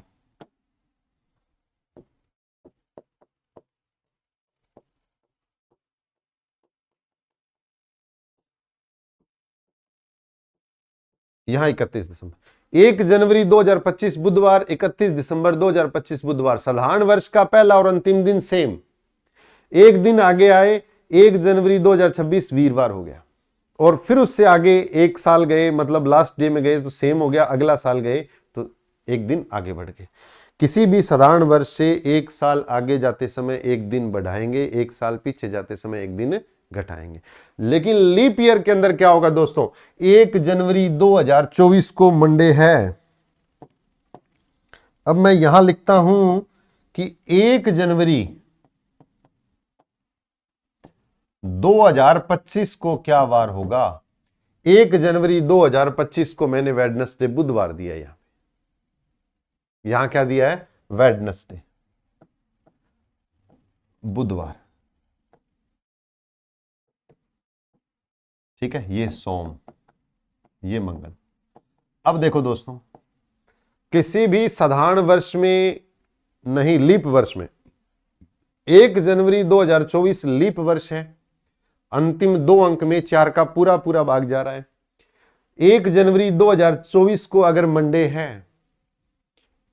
यहां 31 दिसंबर, 1 जनवरी 2025 बुधवार, 31 दिसंबर 2025 बुधवार, साधारण वर्ष का पहला और अंतिम दिन सेम, एक दिन आगे आए, 1 जनवरी 2026 वीरवार हो गया और फिर उससे आगे एक साल गए, मतलब लास्ट डे में गए तो सेम हो गया, अगला साल गए तो एक दिन आगे बढ़ गए। किसी भी साधारण वर्ष से एक साल आगे जाते समय एक दिन बढ़ाएंगे, एक साल पीछे जाते समय एक दिन घटाएंगे। लेकिन लीप ईयर के अंदर क्या होगा दोस्तों? 1 जनवरी 2024 को मंडे है। अब मैं यहां लिखता हूं कि 1 जनवरी 2025 को क्या वार होगा? 1 जनवरी 2025 को मैंने वेडनेसडे, बुधवार दिया, यहां क्या दिया है? वेडनेसडे, बुधवार। ठीक है, ये सोम, ये मंगल। अब देखो दोस्तों, किसी भी साधारण वर्ष में नहीं, लीप वर्ष में 1 जनवरी 2024 लीप वर्ष है, अंतिम 2 अंक में 4 का पूरा पूरा भाग जा रहा है। 1 जनवरी 2024 को अगर मंडे है,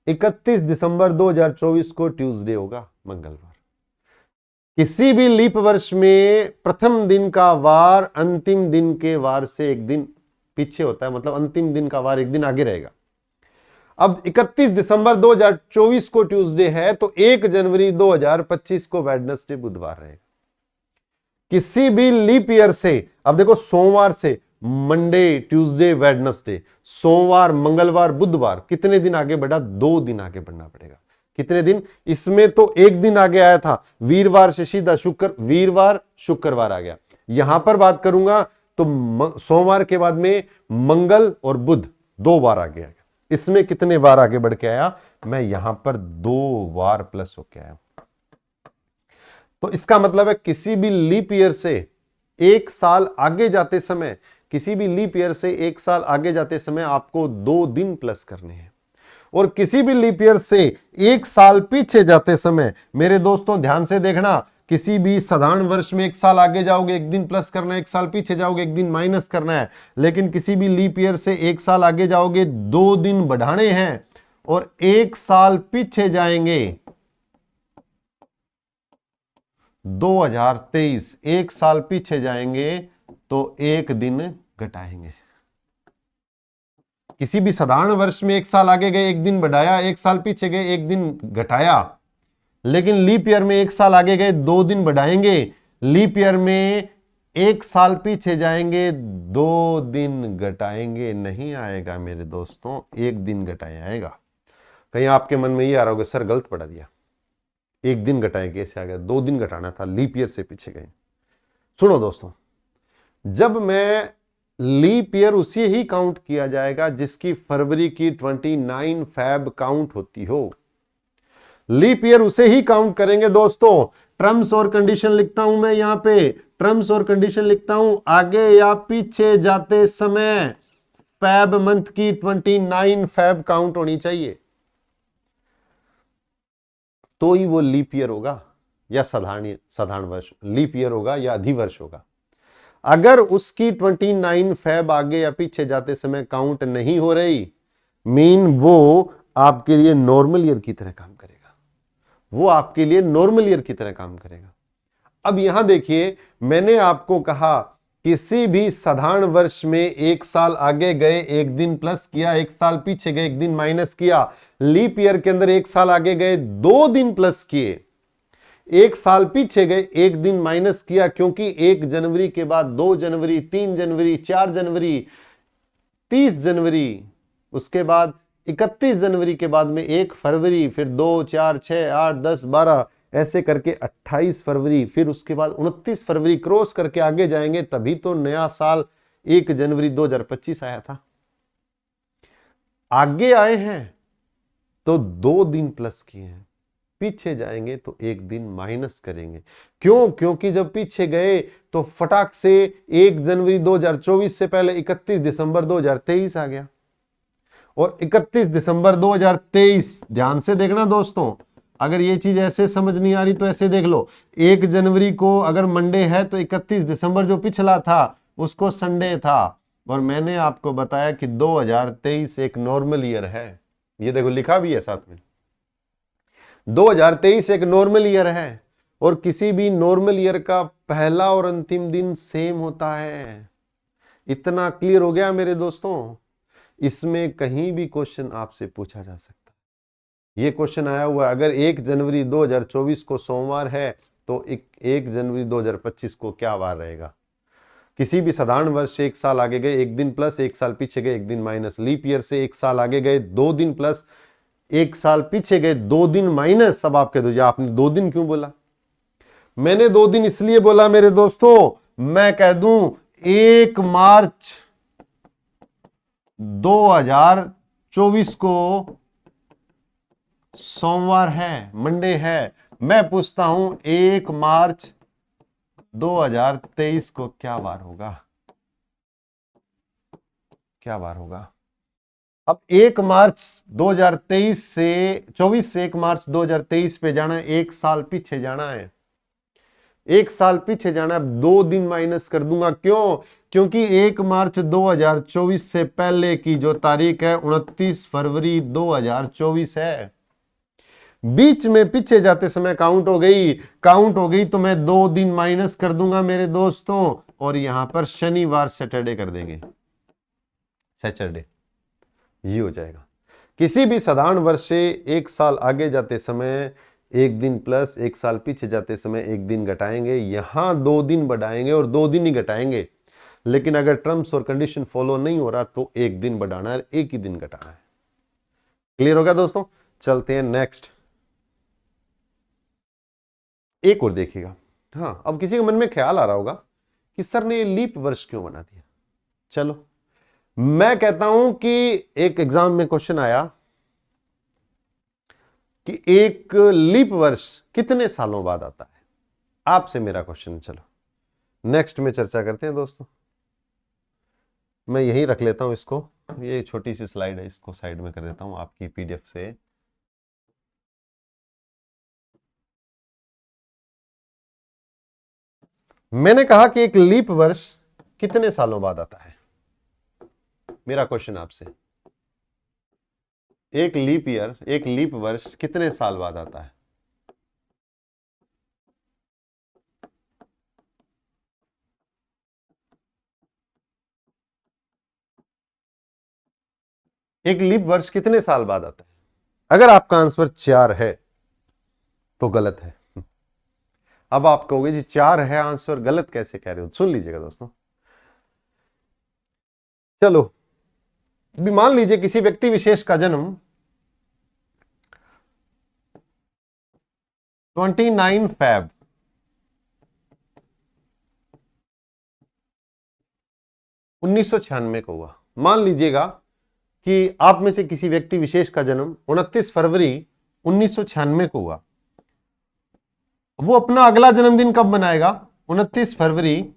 31 दिसंबर 2024 को ट्यूसडे होगा, मंगलवार। किसी भी लीप वर्ष में प्रथम दिन का वार अंतिम दिन के वार से एक दिन पीछे होता है, मतलब अंतिम दिन का वार एक दिन आगे रहेगा। अब 31 दिसंबर 2024 को ट्यूसडे है तो 1 जनवरी 2025 को वेडनेसडे, बुधवार रहेगा। किसी भी लीप ईयर से, अब देखो सोमवार से मंडे, ट्यूसडे, वेडनेसडे, सोमवार, मंगलवार, बुधवार, कितने दिन आगे बढ़ा? 2 दिन आगे बढ़ना पड़ेगा। कितने दिन? इसमें तो एक दिन आगे आया था, वीरवार से सीधा शुक्र, वीरवार शुक्रवार आ गया। यहां पर बात करूंगा तो सोमवार के बाद में मंगल और बुध 2 बार आगे आया। इसमें कितने बार आगे बढ़ के आया? मैं यहां पर 2 बार प्लस होके आया। तो इसका मतलब है किसी भी लीप ईयर से एक साल आगे जाते समय, किसी भी लीप ईयर से एक साल आगे जाते समय आपको 2 दिन प्लस करने हैं और किसी भी लीप ईयर से एक साल पीछे जाते समय, मेरे दोस्तों ध्यान से देखना, किसी भी साधारण वर्ष में एक साल आगे जाओगे एक दिन प्लस करना है, एक साल पीछे जाओगे एक दिन माइनस करना है, लेकिन किसी भी लीप ईयर से एक साल आगे जाओगे 2 दिन बढ़ाने हैं और एक साल पीछे जाएंगे 2023, एक साल पीछे जाएंगे तो एक दिन घटाएंगे। किसी भी साधारण वर्ष में एक साल आगे गए एक दिन बढ़ाया, एक साल पीछे गए एक दिन घटाया, लेकिन लीप ईयर में एक साल आगे गए 2 दिन बढ़ाएंगे, लीप ईयर में एक साल पीछे जाएंगे, 2 दिन घटाएंगे, नहीं आएगा मेरे दोस्तों, 1 दिन घटाया आएगा। कहीं आपके मन में ये आ रहा होगा सर गलत पढ़ा दिया, 1 दिन घटाए कैसे आ गया, 2 दिन घटाना था, लीप ईयर से पीछे गए। सुनो दोस्तों, जब मैं लीप ईयर उसी ही काउंट किया जाएगा जिसकी फरवरी की 29 फैब काउंट होती हो। लीप ईयर उसे ही काउंट करेंगे दोस्तों। टर्म्स और कंडीशन लिखता हूं मैं यहां पे, टर्म्स और कंडीशन लिखता हूं, आगे या पीछे जाते समय फैब मंथ की 29 फैब काउंट होनी चाहिए, तो ही वो लीप ईयर होगा या साधारण वर्ष, लीप ईयर होगा या अधिवर्ष होगा। अगर उसकी 29 फैब आगे या पीछे जाते समय काउंट नहीं हो रही, मीन वो आपके लिए नॉर्मल ईयर की तरह काम करेगा, वो आपके लिए नॉर्मल ईयर की तरह काम करेगा। अब यहां देखिए, मैंने आपको कहा किसी भी साधारण वर्ष में 1 साल आगे गए 1 दिन प्लस किया, 1 साल पीछे गए 1 दिन माइनस किया। लीप ईयर के अंदर 1 साल आगे गए 2 दिन प्लस किए, 1 साल पीछे गए 1 दिन माइनस किया, क्योंकि 1 जनवरी के बाद 2 जनवरी, 3 जनवरी, 4 जनवरी, 30 जनवरी, उसके बाद 31 जनवरी के बाद में 1 फरवरी, फिर 2, 4, 6, 8, 10, 12, ऐसे करके 28 फरवरी, फिर उसके बाद 29 फरवरी क्रॉस करके आगे जाएंगे, तभी तो नया साल 1 जनवरी 2025 आया था। आगे आए हैं तो 2 दिन प्लस किए हैं, पीछे जाएंगे तो 1 दिन माइनस करेंगे। क्यों? क्योंकि जब पीछे गए तो फटाक से 1 जनवरी 2024 से पहले 31 दिसंबर 2023 आ गया, और 31 दिसंबर 2023, ध्यान से देखना दोस्तों, अगर ये चीज ऐसे समझ नहीं आ रही तो ऐसे देख लो, 1 जनवरी को अगर मंडे है तो 31 दिसंबर जो पिछला था उसको संडे था, और मैंने आपको बताया कि 2023 एक नॉर्मल ईयर है। ये देखो लिखा भी है साथ में, 2023 एक नॉर्मल ईयर है, और किसी भी नॉर्मल ईयर का पहला और अंतिम दिन सेम होता है। इतना क्लियर हो गया मेरे दोस्तों? इसमें कहीं भी क्वेश्चन आपसे पूछा जा सकता है। ये क्वेश्चन आया हुआ है, अगर 1 जनवरी 2024 को सोमवार है तो 1 जनवरी 2025 को क्या वार रहेगा? किसी भी साधारण वर्ष से 1 साल आगे गए 1 दिन प्लस, 1 साल पीछे गए 1 दिन माइनस। लीप ईयर से 1 साल आगे गए 2 दिन प्लस, 1 साल पीछे गए 2 दिन माइनस। सब आप कह दो आपने 2 दिन क्यों बोला? मैंने 2 दिन इसलिए बोला मेरे दोस्तों, मैं कह दूं 1 मार्च 2024 को सोमवार है, मंडे है। मैं पूछता हूं 1 मार्च 2023 को क्या वार होगा? क्या वार होगा? अब 1 मार्च 2023 से 24 से 1 मार्च 2023 पे जाना है, 1 साल पीछे जाना है, 1 साल पीछे जाना है, 2 दिन माइनस कर दूंगा। क्यों? क्योंकि 1 मार्च 2024 से पहले की जो तारीख है 29 फरवरी 2024 है। बीच में पीछे जाते समय काउंट हो गई तो मैं 2 दिन माइनस कर दूंगा मेरे दोस्तों, और यहां पर शनिवार सैटरडे कर देंगे, सैटरडे, ये हो जाएगा। किसी भी साधारण वर्ष से 1 साल आगे जाते समय 1 दिन प्लस, 1 साल पीछे जाते समय 1 दिन घटाएंगे, यहां 2 दिन बढ़ाएंगे और 2 दिन ही घटाएंगे। लेकिन अगर टर्म्स और कंडीशन फॉलो नहीं हो रहा तो 1 दिन बढ़ाना है, 1 ही दिन घटाना है। क्लियर हो गया दोस्तों? चलते हैं नेक्स्ट, एक और देखिएगा। हाँ, अब किसी के मन में ख्याल आ रहा होगा कि सर ने ये लीप वर्ष क्यों बना दिया। चलो, मैं कहता हूं कि एक एग्जाम में क्वेश्चन आया कि एक लीप वर्ष कितने सालों बाद आता है। आपसे मेरा क्वेश्चन, चलो नेक्स्ट में चर्चा करते हैं दोस्तों। मैं यहीं रख लेता हूं इसको, ये छोटी सी स्लाइड है, इसको साइड में कर देता हूं आपकी पीडीएफ से। मैंने कहा कि एक लीप वर्ष कितने सालों बाद आता है। मेरा क्वेश्चन आपसे, एक लीप ईयर, एक लीप वर्ष कितने साल बाद आता है? एक लीप वर्ष कितने साल बाद आता है? अगर आपका आंसर 4 है तो गलत है, अब आप कहोगे जी 4 है आंसर, गलत कैसे कह रहे हो? सुन लीजिएगा दोस्तों, चलो भी मान लीजिए किसी व्यक्ति विशेष का जन्म 29 फैब 1996 को हुआ। मान लीजिएगा कि आप में से किसी व्यक्ति विशेष का जन्म 29 फरवरी 1996 को हुआ। वो अपना अगला जन्मदिन कब मनाएगा? 29 फरवरी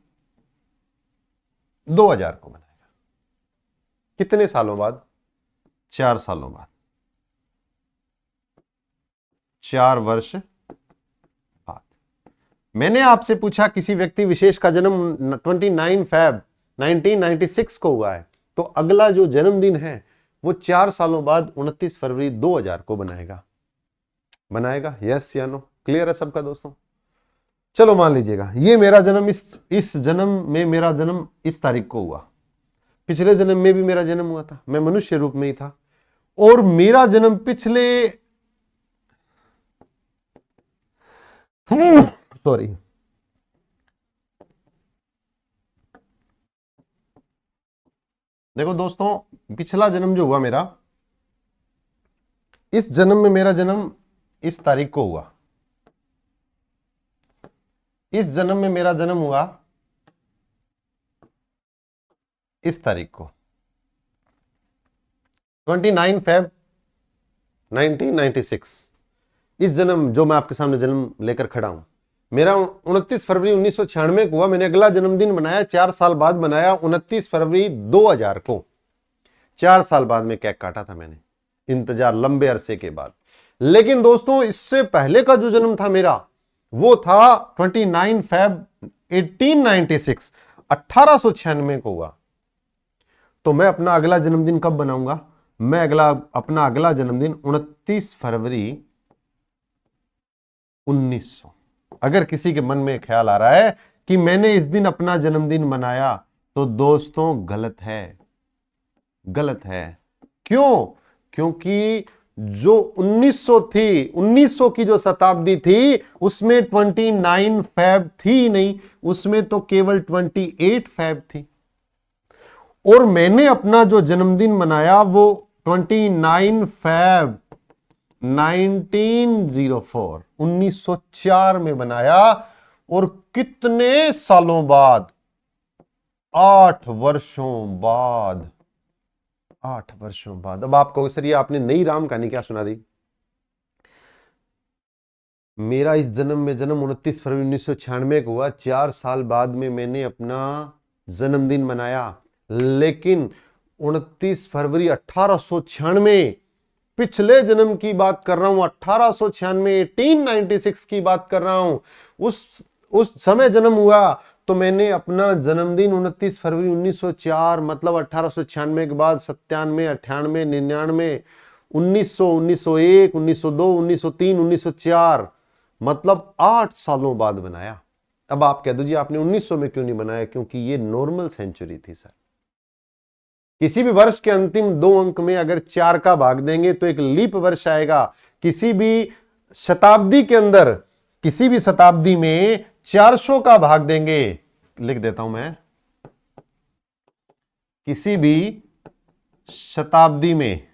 2000 को मनाएगा। कितने सालों बाद? 4 सालों बाद, 4 वर्ष बाद। मैंने आपसे पूछा किसी व्यक्ति विशेष का जन्म 29 फैब 1996 को हुआ है, तो अगला जो जन्मदिन है वो 4 सालों बाद 29 फरवरी 2000 को बनाएगा। यस या नो? क्लियर है सबका दोस्तों? चलो मान लीजिएगा ये मेरा जन्म इस जन्म में मेरा जन्म इस तारीख को हुआ। पिछले जन्म में भी मेरा जन्म हुआ था, मैं मनुष्य रूप में ही था, और मेरा जन्म पिछले सॉरी देखो दोस्तों, पिछला जन्म जो हुआ मेरा, इस जन्म में मेरा जन्म इस तारीख को हुआ। इस जन्म में मेरा जन्म हुआ इस तारीख को, 29 फैब 1996। इस जन्म जो मैं आपके सामने जन्म लेकर खड़ा हूं, मेरा 29 फरवरी 1996 को हुआ। मैंने अगला जन्मदिन मनाया 4 साल बाद, मनाया 29 फरवरी 2000 को। 4 साल बाद में केक काटा था मैंने, इंतजार लंबे अरसे के बाद। लेकिन दोस्तों इससे पहले का जो जन्म था मेरा, वो था 29 फैब 1896 1896 को हुआ। तो मैं अपना अगला जन्मदिन कब बनाऊंगा? मैं अपना अगला जन्मदिन 29 फरवरी 1900। अगर किसी के मन में ख्याल आ रहा है कि मैंने इस दिन अपना जन्मदिन मनाया, तो दोस्तों गलत है, गलत है। क्यों? क्योंकि जो 1900 थी, 1900 की जो शताब्दी थी, उसमें 29 फैब थी नहीं, उसमें तो केवल 28 फैब थी। और मैंने अपना जो जन्मदिन मनाया वो 29 फैब 1904 1904 में बनाया। और कितने सालों बाद? 8 वर्षों बाद। 8 वर्षों बाद। अब आप कहोगे सर ये आपने नई राम कहानी क्या सुना दी? मेरा इस जन्म में जन्म 29 फरवरी 1996 को हुआ। 4 साल बाद में मैंने अपना जन्मदिन मनाया, लेकिन 29 फरवरी 1896, पिछले जन्म की बात कर रहा हूं, 1896 1896 की बात कर रहा हूं। उस समय जन्म हुआ, तो मैंने अपना जन्मदिन 29 फरवरी 1904 मतलब 1896 के बाद 97 98 99 1900 1901 1902 1903 1904 मतलब 8 सालों बाद बनाया। अब आप कह दो जी आपने 1900 में क्यों नहीं बनाया? क्योंकि ये नॉर्मल सेंचुरी थी सर। किसी भी वर्ष के अंतिम 2 अंक में अगर 4 का भाग देंगे तो एक लीप वर्ष आएगा। किसी भी शताब्दी के अंदर, किसी भी शताब्दी में 400 का भाग देंगे, लिख देता हूं मैं, किसी भी शताब्दी में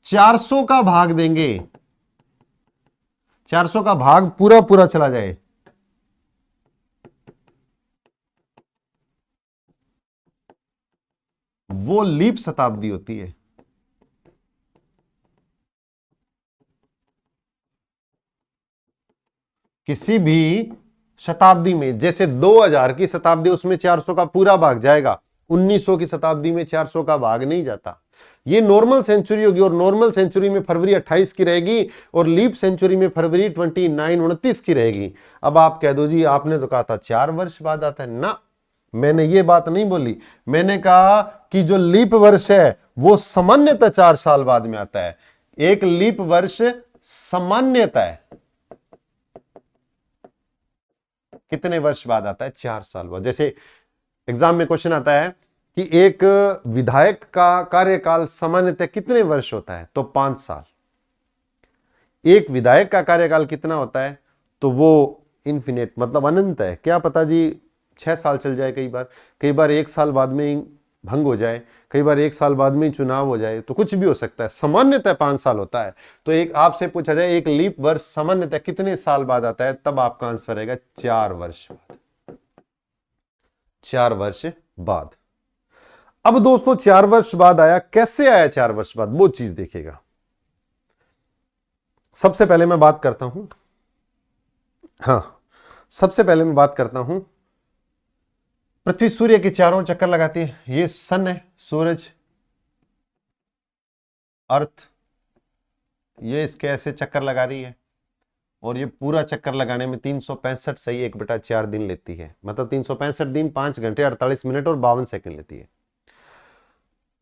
400 का भाग देंगे, 400 का भाग पूरा पूरा चला जाए, वो लीप शताब्दी होती है। किसी भी शताब्दी में, जैसे 2000 की शताब्दी, उसमें 400 का पूरा भाग जाएगा। 1900 की शताब्दी में 400 का भाग नहीं जाता। ये नॉर्मल सेंचुरी होगी, और नॉर्मल सेंचुरी में फरवरी 28 की रहेगी, और लीप सेंचुरी में फरवरी 29 की रहेगी। अब आप कह दो जी आपने तो कहा था 4 वर्ष बाद आता है ना। मैंने ये बात नहीं बोली। मैंने कहा कि जो लीप वर्ष है वो सामान्यतः 4 साल बाद में आता है। एक लीप वर्ष सामान्यतः कितने वर्ष बाद आता है? 4 साल बाद। जैसे एग्जाम में क्वेश्चन आता है कि एक विधायक का कार्यकाल सामान्यतः कितने वर्ष होता है, तो 5 साल। एक विधायक का कार्यकाल कितना होता है, तो वो इन्फिनिट मतलब अनंत है। क्या पता जी 6 साल चल जाए, कई बार 1 साल बाद में ही भंग हो जाए, कई बार 1 साल बाद में ही चुनाव हो जाए, तो कुछ भी हो सकता है। सामान्यतः 5 साल होता है। तो एक आपसे पूछा जाए एक लीप वर्ष सामान्यतः कितने साल बाद आता है, तब आपका आंसर रहेगा 4 वर्ष बाद। 4 वर्ष बाद। अब दोस्तों 4 वर्ष बाद आया, कैसे आया 4 वर्ष बाद, वो चीज देखेगा। सबसे पहले मैं बात करता हूं, सबसे पहले मैं बात करता हूं, पृथ्वी सूर्य के चारों चक्कर लगाती है। ये सन है, सूरज, अर्थ, ये इसके ऐसे चक्कर लगा रही है, और ये पूरा चक्कर लगाने में 365 सही 1/4 दिन लेती है। मतलब 365 दिन 5 घंटे 48 मिनट और 52 सेकंड लेती है।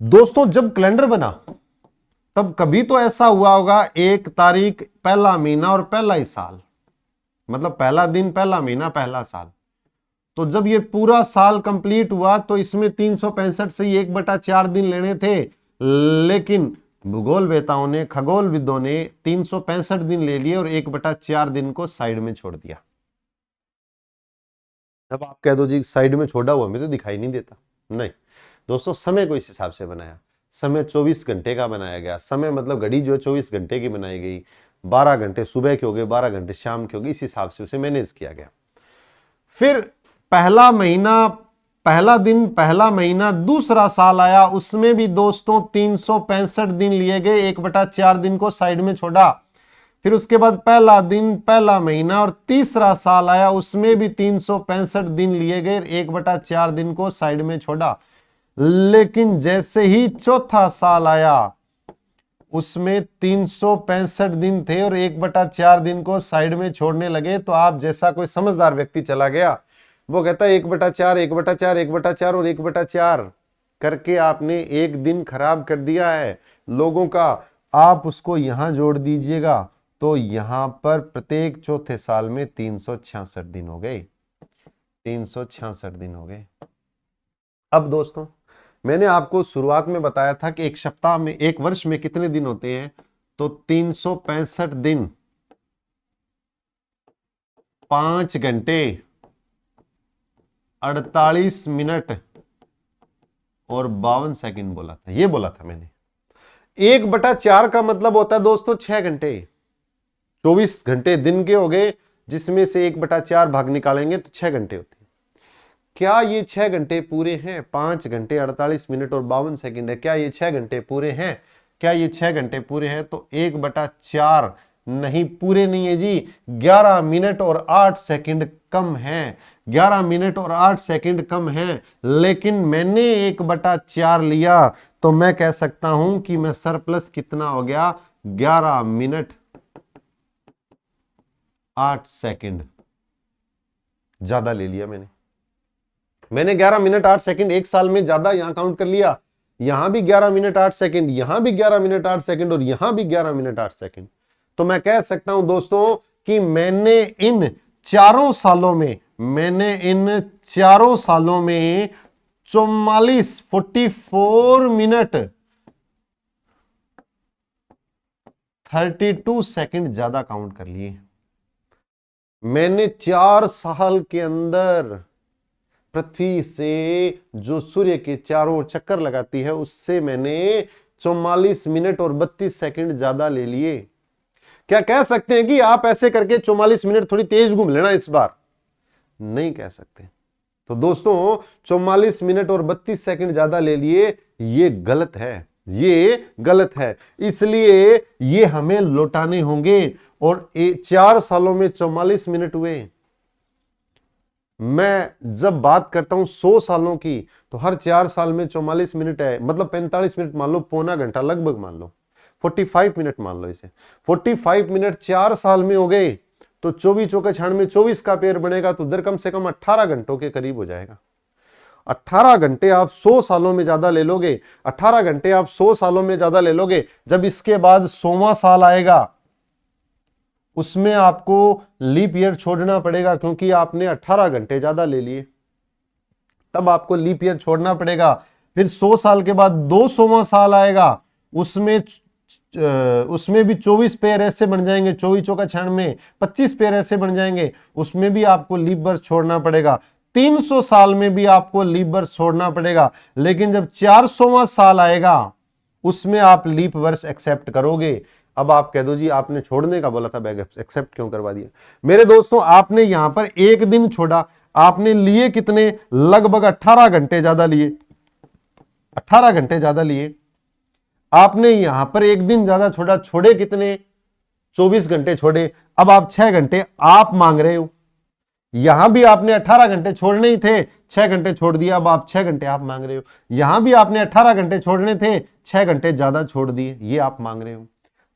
दोस्तों जब कैलेंडर बना तब कभी तो ऐसा हुआ होगा 1 तारीख पहला महीना और पहला ही साल, मतलब पहला दिन पहला महीना पहला साल। तो जब ये पूरा साल कंप्लीट हुआ तो इसमें 365 से 1/4 दिन लेने थे, लेकिन भूगोल वेताओं ने, खगोल विदों ने 365 दिन ले लिए और 1/4 दिन को साइड में छोड़ दिया। अब आप कह दो जी साइड में छोड़ा हुआ हमें तो दिखाई नहीं देता। नहीं दोस्तों, समय को इस हिसाब से बनाया। समय 24 घंटे का बनाया गया। समय मतलब घड़ी जो है 24 घंटे की बनाई गई। 12 घंटे सुबह के हो गए, 12 घंटे शाम के हो गए, इस हिसाब से उसे मैनेज किया गया। फिर पहला महीना, पहला दिन, पहला महीना, दूसरा साल आया, उसमें भी दोस्तों 365 दिन लिए गए, 1/4 दिन को साइड में छोड़ा। फिर उसके बाद पहला दिन, पहला महीना और तीसरा साल आया, उसमें भी 365 दिन लिए गए, 1/4 दिन को साइड में छोड़ा। लेकिन जैसे ही चौथा साल आया उसमें 365 दिन थे और 1/4 दिन को साइड में छोड़ने लगे। तो आप जैसा कोई समझदार व्यक्ति चला गया, वो कहता है 1/4, 1/4, 1/4 और 1/4 करके आपने एक दिन खराब कर दिया है लोगों का। आप उसको यहां जोड़ दीजिएगा तो यहां पर प्रत्येक चौथे साल में 366 दिन हो गए। 366 दिन हो गए। अब दोस्तों मैंने आपको शुरुआत में बताया था कि एक सप्ताह में, एक वर्ष में कितने दिन होते हैं, तो 365 दिन 5 घंटे 48 मिनट और 52 सेकंड बोला था। ये बोला था मैंने। 1/4 का मतलब होता है दोस्तों 6 घंटे। 24 घंटे दिन के हो गए, जिसमें से 1/4 भाग निकालेंगे तो 6 घंटे होते हैं। क्या ये 6 घंटे पूरे हैं? 5 घंटे 48 मिनट और 52 सेकंड है। क्या ये 6 घंटे पूरे हैं? क्या ये 6 घंटे पूरे हैं? तो 1/4 नहीं, पूरे नहीं है जी। 11 मिनट और 8 सेकंड कम है। 11 मिनट और 8 सेकंड कम है। लेकिन मैंने 1/4 लिया तो मैं कह सकता हूं कि मैं सरप्लस कितना हो गया, 11 मिनट 8 सेकंड ज्यादा ले लिया मैंने 11 मिनट 8 सेकंड एक साल में ज्यादा यहां काउंट कर लिया। यहां भी 11 मिनट 8 सेकंड, यहां भी 11 मिनट 8 सेकंड और यहां भी 11 मिनट 8 सेकंड। तो मैं कह सकता हूं दोस्तों कि मैंने इन चारों सालों में 44 मिनट 32 सेकंड ज्यादा काउंट कर लिए। मैंने 4 साल के अंदर पृथ्वी से जो सूर्य के चारों ओर चक्कर लगाती है उससे मैंने 44 मिनट और 32 सेकंड ज्यादा ले लिए। क्या कह सकते हैं कि आप ऐसे करके 44 मिनट थोड़ी तेज घूम लेना इस बार? नहीं कह सकते। तो दोस्तों 44 मिनट और 32 सेकंड ज्यादा ले लिए, ये गलत है, ये गलत है। इसलिए ये हमें लौटाने होंगे। और 4 सालों में 44 मिनट हुए। मैं जब बात करता हूं 100 सालों की, तो हर 4 साल में 44 मिनट है, मतलब 45 मिनट मान लो, पौना घंटा लगभग मान लो, 45 मिनट मान लो इसे। 45 मिनट 4 साल में हो गए तो 24 चौके 96, 24 का पेयर बनेगा तो उधर कम से कम 18 घंटों के करीब हो जाएगा। 18 घंटे आप 100 सालों में ज्यादा ले लोगे। 18 घंटे आप 100 सालों में ज्यादा ले लोगे। जब इसके बाद 100वां साल आएगा उसमें आपको लीप ईयर छोड़ना पड़ेगा, क्योंकि आपने 18 घंटे ज्यादा ले लिए। तब आपको लीप ईयर छोड़ना पड़ेगा। फिर 100 साल के बाद 200वां साल आएगा, उसमें भी 24 पेयर ऐसे बन जाएंगे, 24 चौका 96, 25 पेयर ऐसे बन जाएंगे, उसमें भी आपको लीप बर्थ छोड़ना पड़ेगा। 300 साल में भी आपको लीप बर्थ छोड़ना पड़ेगा। लेकिन जब 400वां साल आएगा उसमें आप लीप वर्ष एक्सेप्ट करोगे। अब आप कह दो जी आपने छोड़ने का बोला था, बैग एक्सेप्ट क्यों करवा दिया? मेरे दोस्तों, आपने यहां पर एक दिन छोड़ा, आपने लिए कितने? लगभग 18 घंटे ज्यादा लिए, 18 घंटे ज्यादा लिए। आपने यहां पर एक दिन ज्यादा छोड़ा, छोड़े कितने? 24 घंटे छोड़े। अब आप 6 घंटे आप मांग रहे हो। यहां भी आपने 18 घंटे छोड़ने ही थे, 6 घंटे छोड़ दिया, अब आप 6 घंटे आप मांग रहे हो। यहां भी आपने 18 घंटे छोड़ने थे, 6 घंटे ज्यादा छोड़ दिए, ये आप मांग रहे हो।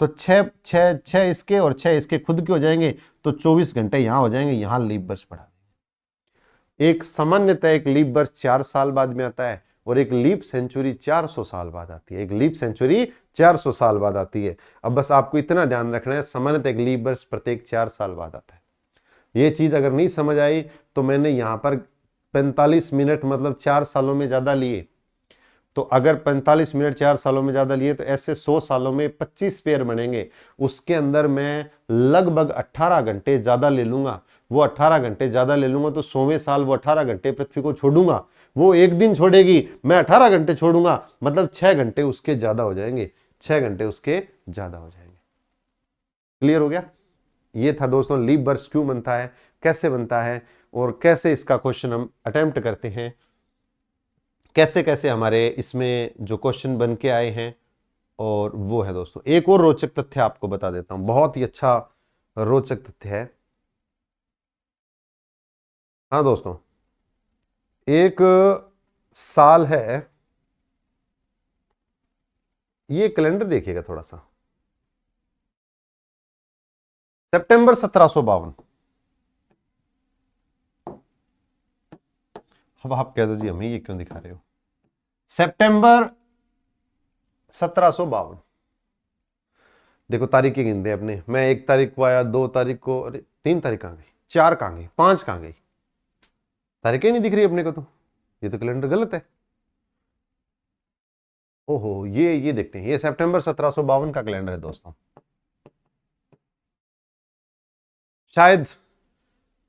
तो 6 इसके और 6 इसके खुद के हो जाएंगे, तो 24 घंटे यहां हो जाएंगे, यहां लीप वर्ष बढ़ा देंगे। एक सामान्यतः एक लीप वर्ष 4 साल बाद में आता है और एक लीप सेंचुरी 400 साल बाद आती है। एक लीप सेंचुरी 400 साल बाद आती है। अब बस आपको इतना ध्यान रखना है, सामान्यतः एक लीप वर्ष प्रत्येक 4 साल बाद आता है। ये चीज अगर नहीं समझ आई तो मैंने यहां पर 45 मिनट मतलब 4 सालों में ज्यादा लिए, तो अगर 45 मिनट 4 सालों में ज्यादा लिए तो ऐसे 100 सालों में 25 पेयर बनेंगे। उसके अंदर मैं लगभग 18 घंटे ज्यादा ले लूंगा। वो 18 घंटे ज्यादा ले लूंगा तो 100वें साल वो 18 घंटे पृथ्वी को छोड़ूंगा। वो एक दिन छोड़ेगी, मैं 18 घंटे छोड़ूंगा, मतलब 6 घंटे उसके ज्यादा हो जाएंगे, 6 घंटे उसके ज्यादा हो जाएंगे। क्लियर हो गया? ये था दोस्तों लीप वर्ष क्यों बनता है, कैसे बनता है और कैसे इसका क्वेश्चन हम अटेम्प्ट करते हैं, कैसे कैसे हमारे इसमें जो क्वेश्चन बन के आए हैं। और वो है दोस्तों एक और रोचक तथ्य आपको बता देता हूं, बहुत ही अच्छा रोचक तथ्य है। हाँ दोस्तों, एक साल है, ये कैलेंडर देखिएगा थोड़ा सा, सितंबर 1752। अब आप कह दो जी हमें ये क्यों दिखा रहे हो? सितंबर 1752। देखो तारीखें गिनते अपने, मैं 1 तारीख को आया, 2 तारीख को, अरे 3 तारीख कहां गई, 4 कहां गई, 5 कहां गई, तारीखें नहीं दिख रही अपने को, तो ये तो कैलेंडर गलत है। ओहो, ये देखते हैं, ये सितंबर 1752 का कैलेंडर है दोस्तों। शायद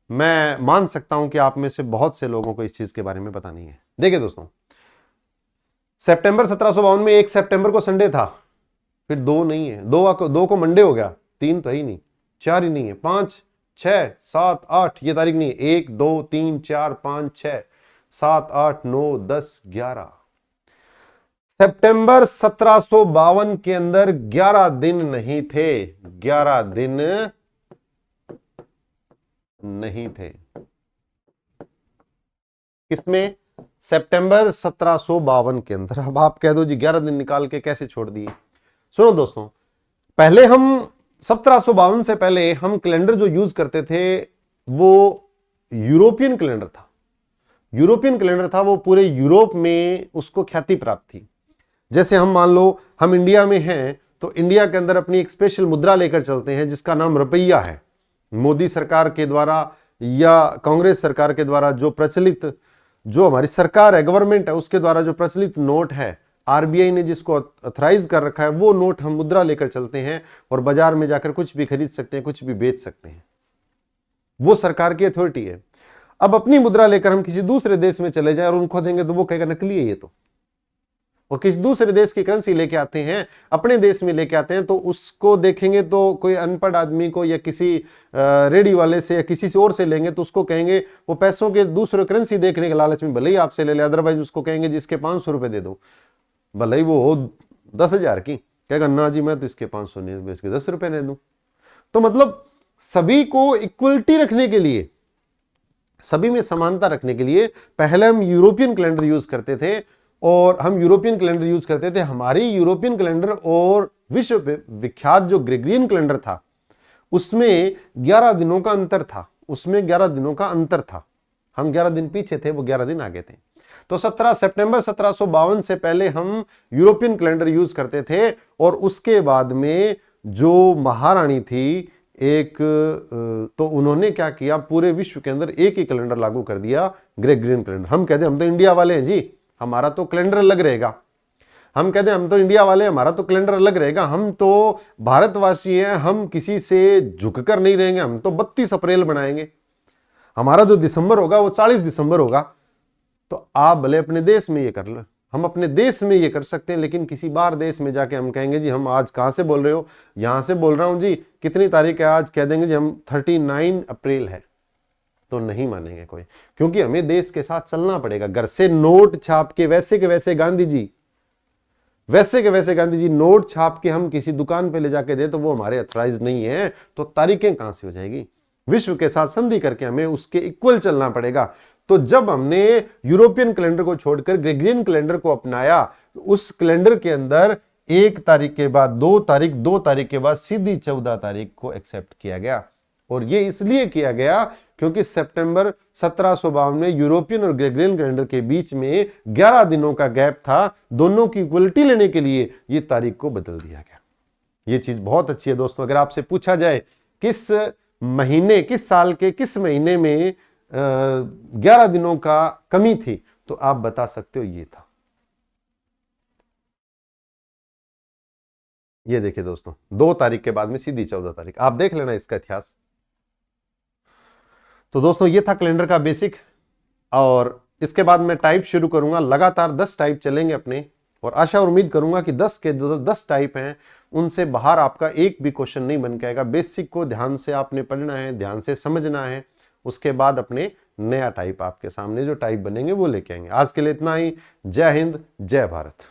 मैं मान सकता हूं कि आप में से बहुत से लोगों को इस चीज के बारे में पता नहीं है। देखिए दोस्तों, सितंबर 1752 में 1 सितंबर को संडे था, फिर 2 नहीं है, 2 को मंडे हो गया, 3 तो है ही नहीं, 4 ही नहीं है, 5, 6, 7, 8 ये तारीख नहीं है, 1, 2, 3, 4, 5, 6, 7, 8, 9, 10, 11। सितंबर 1752 के अंदर 11 दिन नहीं थे, 11 दिन नहीं थे। किसमें? सितंबर 1752 के अंदर। अब आप कह दो जी 11 दिन निकाल के कैसे छोड़ दिए? सुनो दोस्तों, पहले हम 1752 से पहले हम कैलेंडर जो यूज करते थे वो यूरोपियन कैलेंडर था। यूरोपियन कैलेंडर था, वो पूरे यूरोप में उसको ख्याति प्राप्त थी। जैसे हम मान लो हम इंडिया में हैं तो इंडिया के अंदर अपनी एक स्पेशल मुद्रा लेकर चलते हैं जिसका नाम रुपया है। मोदी सरकार के द्वारा या कांग्रेस सरकार के द्वारा जो प्रचलित, जो हमारी सरकार है, गवर्नमेंट है, उसके द्वारा जो प्रचलित नोट है, आरबीआई ने जिसको ऑथराइज कर रखा है, वो नोट हम मुद्रा लेकर चलते हैं और बाजार में जाकर कुछ भी खरीद सकते हैं, कुछ भी बेच सकते हैं। वो सरकार की अथॉरिटी है। अब अपनी मुद्रा लेकर हम किसी दूसरे देश में चले जाएं और उनको देंगे तो वो कहेगा नकली है ये तो। और किसी दूसरे देश की करेंसी लेके आते हैं, अपने देश में लेके आते हैं, तो उसको देखेंगे तो कोई अनपढ़ आदमी को या किसी रेडी वाले से या किसी से और से लेंगे तो उसको कहेंगे, वो पैसों के दूसरे करेंसी देखने के लालच में भले ही आपसे ले ले, अदरवाइज उसको कहेंगे जिसके 500 रुपए दे दो, भले ही वो हो 10,000 की, कहेगा ना जी मैं तो इसके 500 नहीं, मैं इसके 10 रुपए दे दूं। तो मतलब सभी को इक्वलिटी रखने के लिए, सभी में समानता रखने के लिए पहले हम यूरोपियन कैलेंडर यूज करते थे। और हम यूरोपियन कैलेंडर यूज करते थे, हमारी यूरोपियन कैलेंडर और विश्व विख्यात जो ग्रेगोरियन कैलेंडर था उसमें 11 दिनों का अंतर था, उसमें 11 दिनों का अंतर था। हम 11 दिन पीछे थे, वो 11 दिन आगे थे। तो सितंबर 1752 से पहले हम यूरोपियन कैलेंडर यूज करते थे और उसके बाद में जो महारानी थी एक, तो उन्होंने क्या किया, पूरे विश्व के अंदर एक ही कैलेंडर लागू कर दिया, ग्रेगोरियन कैलेंडर। हम कहते हैं हम तो इंडिया वाले हैं जी, हमारा तो कैलेंडर अलग रहेगा। हम कहते हैं हम तो इंडिया वाले, हमारा तो कैलेंडर अलग रहेगा, हम तो भारतवासी हैं, हम किसी से झुककर नहीं रहेंगे, हम तो 32 अप्रैल बनाएंगे, हमारा जो दिसंबर होगा वो 40 दिसंबर होगा। तो आप भले अपने देश में ये कर लो, हम अपने देश में ये कर सकते हैं, लेकिन किसी बाहर देश में जाके हम कहेंगे जी हम आज कहाँ से बोल रहे हो, यहां से बोल रहा हूं जी, कितनी तारीख है आज, कह देंगे जी हम 39 अप्रैल है, तो नहीं मानेंगे कोई, क्योंकि हमें देश के साथ चलना पड़ेगा। घर से नोट छाप के वैसे के वैसे गांधी जी, वैसे के वैसे गांधी जी नोट छाप के हम किसी दुकान पे ले जाके दे तो वो हमारे अथराइज नहीं है, तो तारीखें कहां से हो जाएगी। विश्व के साथ संधि करके हमें उसके इक्वल चलना पड़ेगा। तो जब हमने यूरोपियन कैलेंडर को छोड़कर ग्रेगोरियन कैलेंडर को अपनाया, तो उस कैलेंडर के अंदर 1 तारीख के बाद 2 तारीख, 2 तारीख के बाद सीधी 14 तारीख को एक्सेप्ट किया गया। और ये इसलिए किया गया क्योंकि सितंबर 1752 में यूरोपियन और ग्रेगोरियन कैलेंडर के बीच में 11 दिनों का गैप था, दोनों की इक्वलिटी लेने के लिए ये तारीख को बदल दिया गया। ये चीज बहुत अच्छी है दोस्तों। अगर आपसे पूछा जाए किस महीने, किस साल के किस महीने में 11 दिनों का कमी थी, तो आप बता सकते हो ये था। ये देखिए दोस्तों, 2 तारीख के बाद में सीधी 14 तारीख, आप देख लेना इसका इतिहास। तो दोस्तों ये था कैलेंडर का बेसिक, और इसके बाद मैं टाइप शुरू करूंगा। लगातार 10 टाइप चलेंगे अपने, और आशा और उम्मीद करूंगा कि 10 के 10 टाइप हैं उनसे बाहर आपका एक भी क्वेश्चन नहीं बन के आएगा। बेसिक को ध्यान से आपने पढ़ना है, ध्यान से समझना है, उसके बाद अपने नया टाइप आपके सामने जो टाइप बनेंगे वो लेके आएंगे। आज के लिए इतना ही। जय हिंद, जय भारत।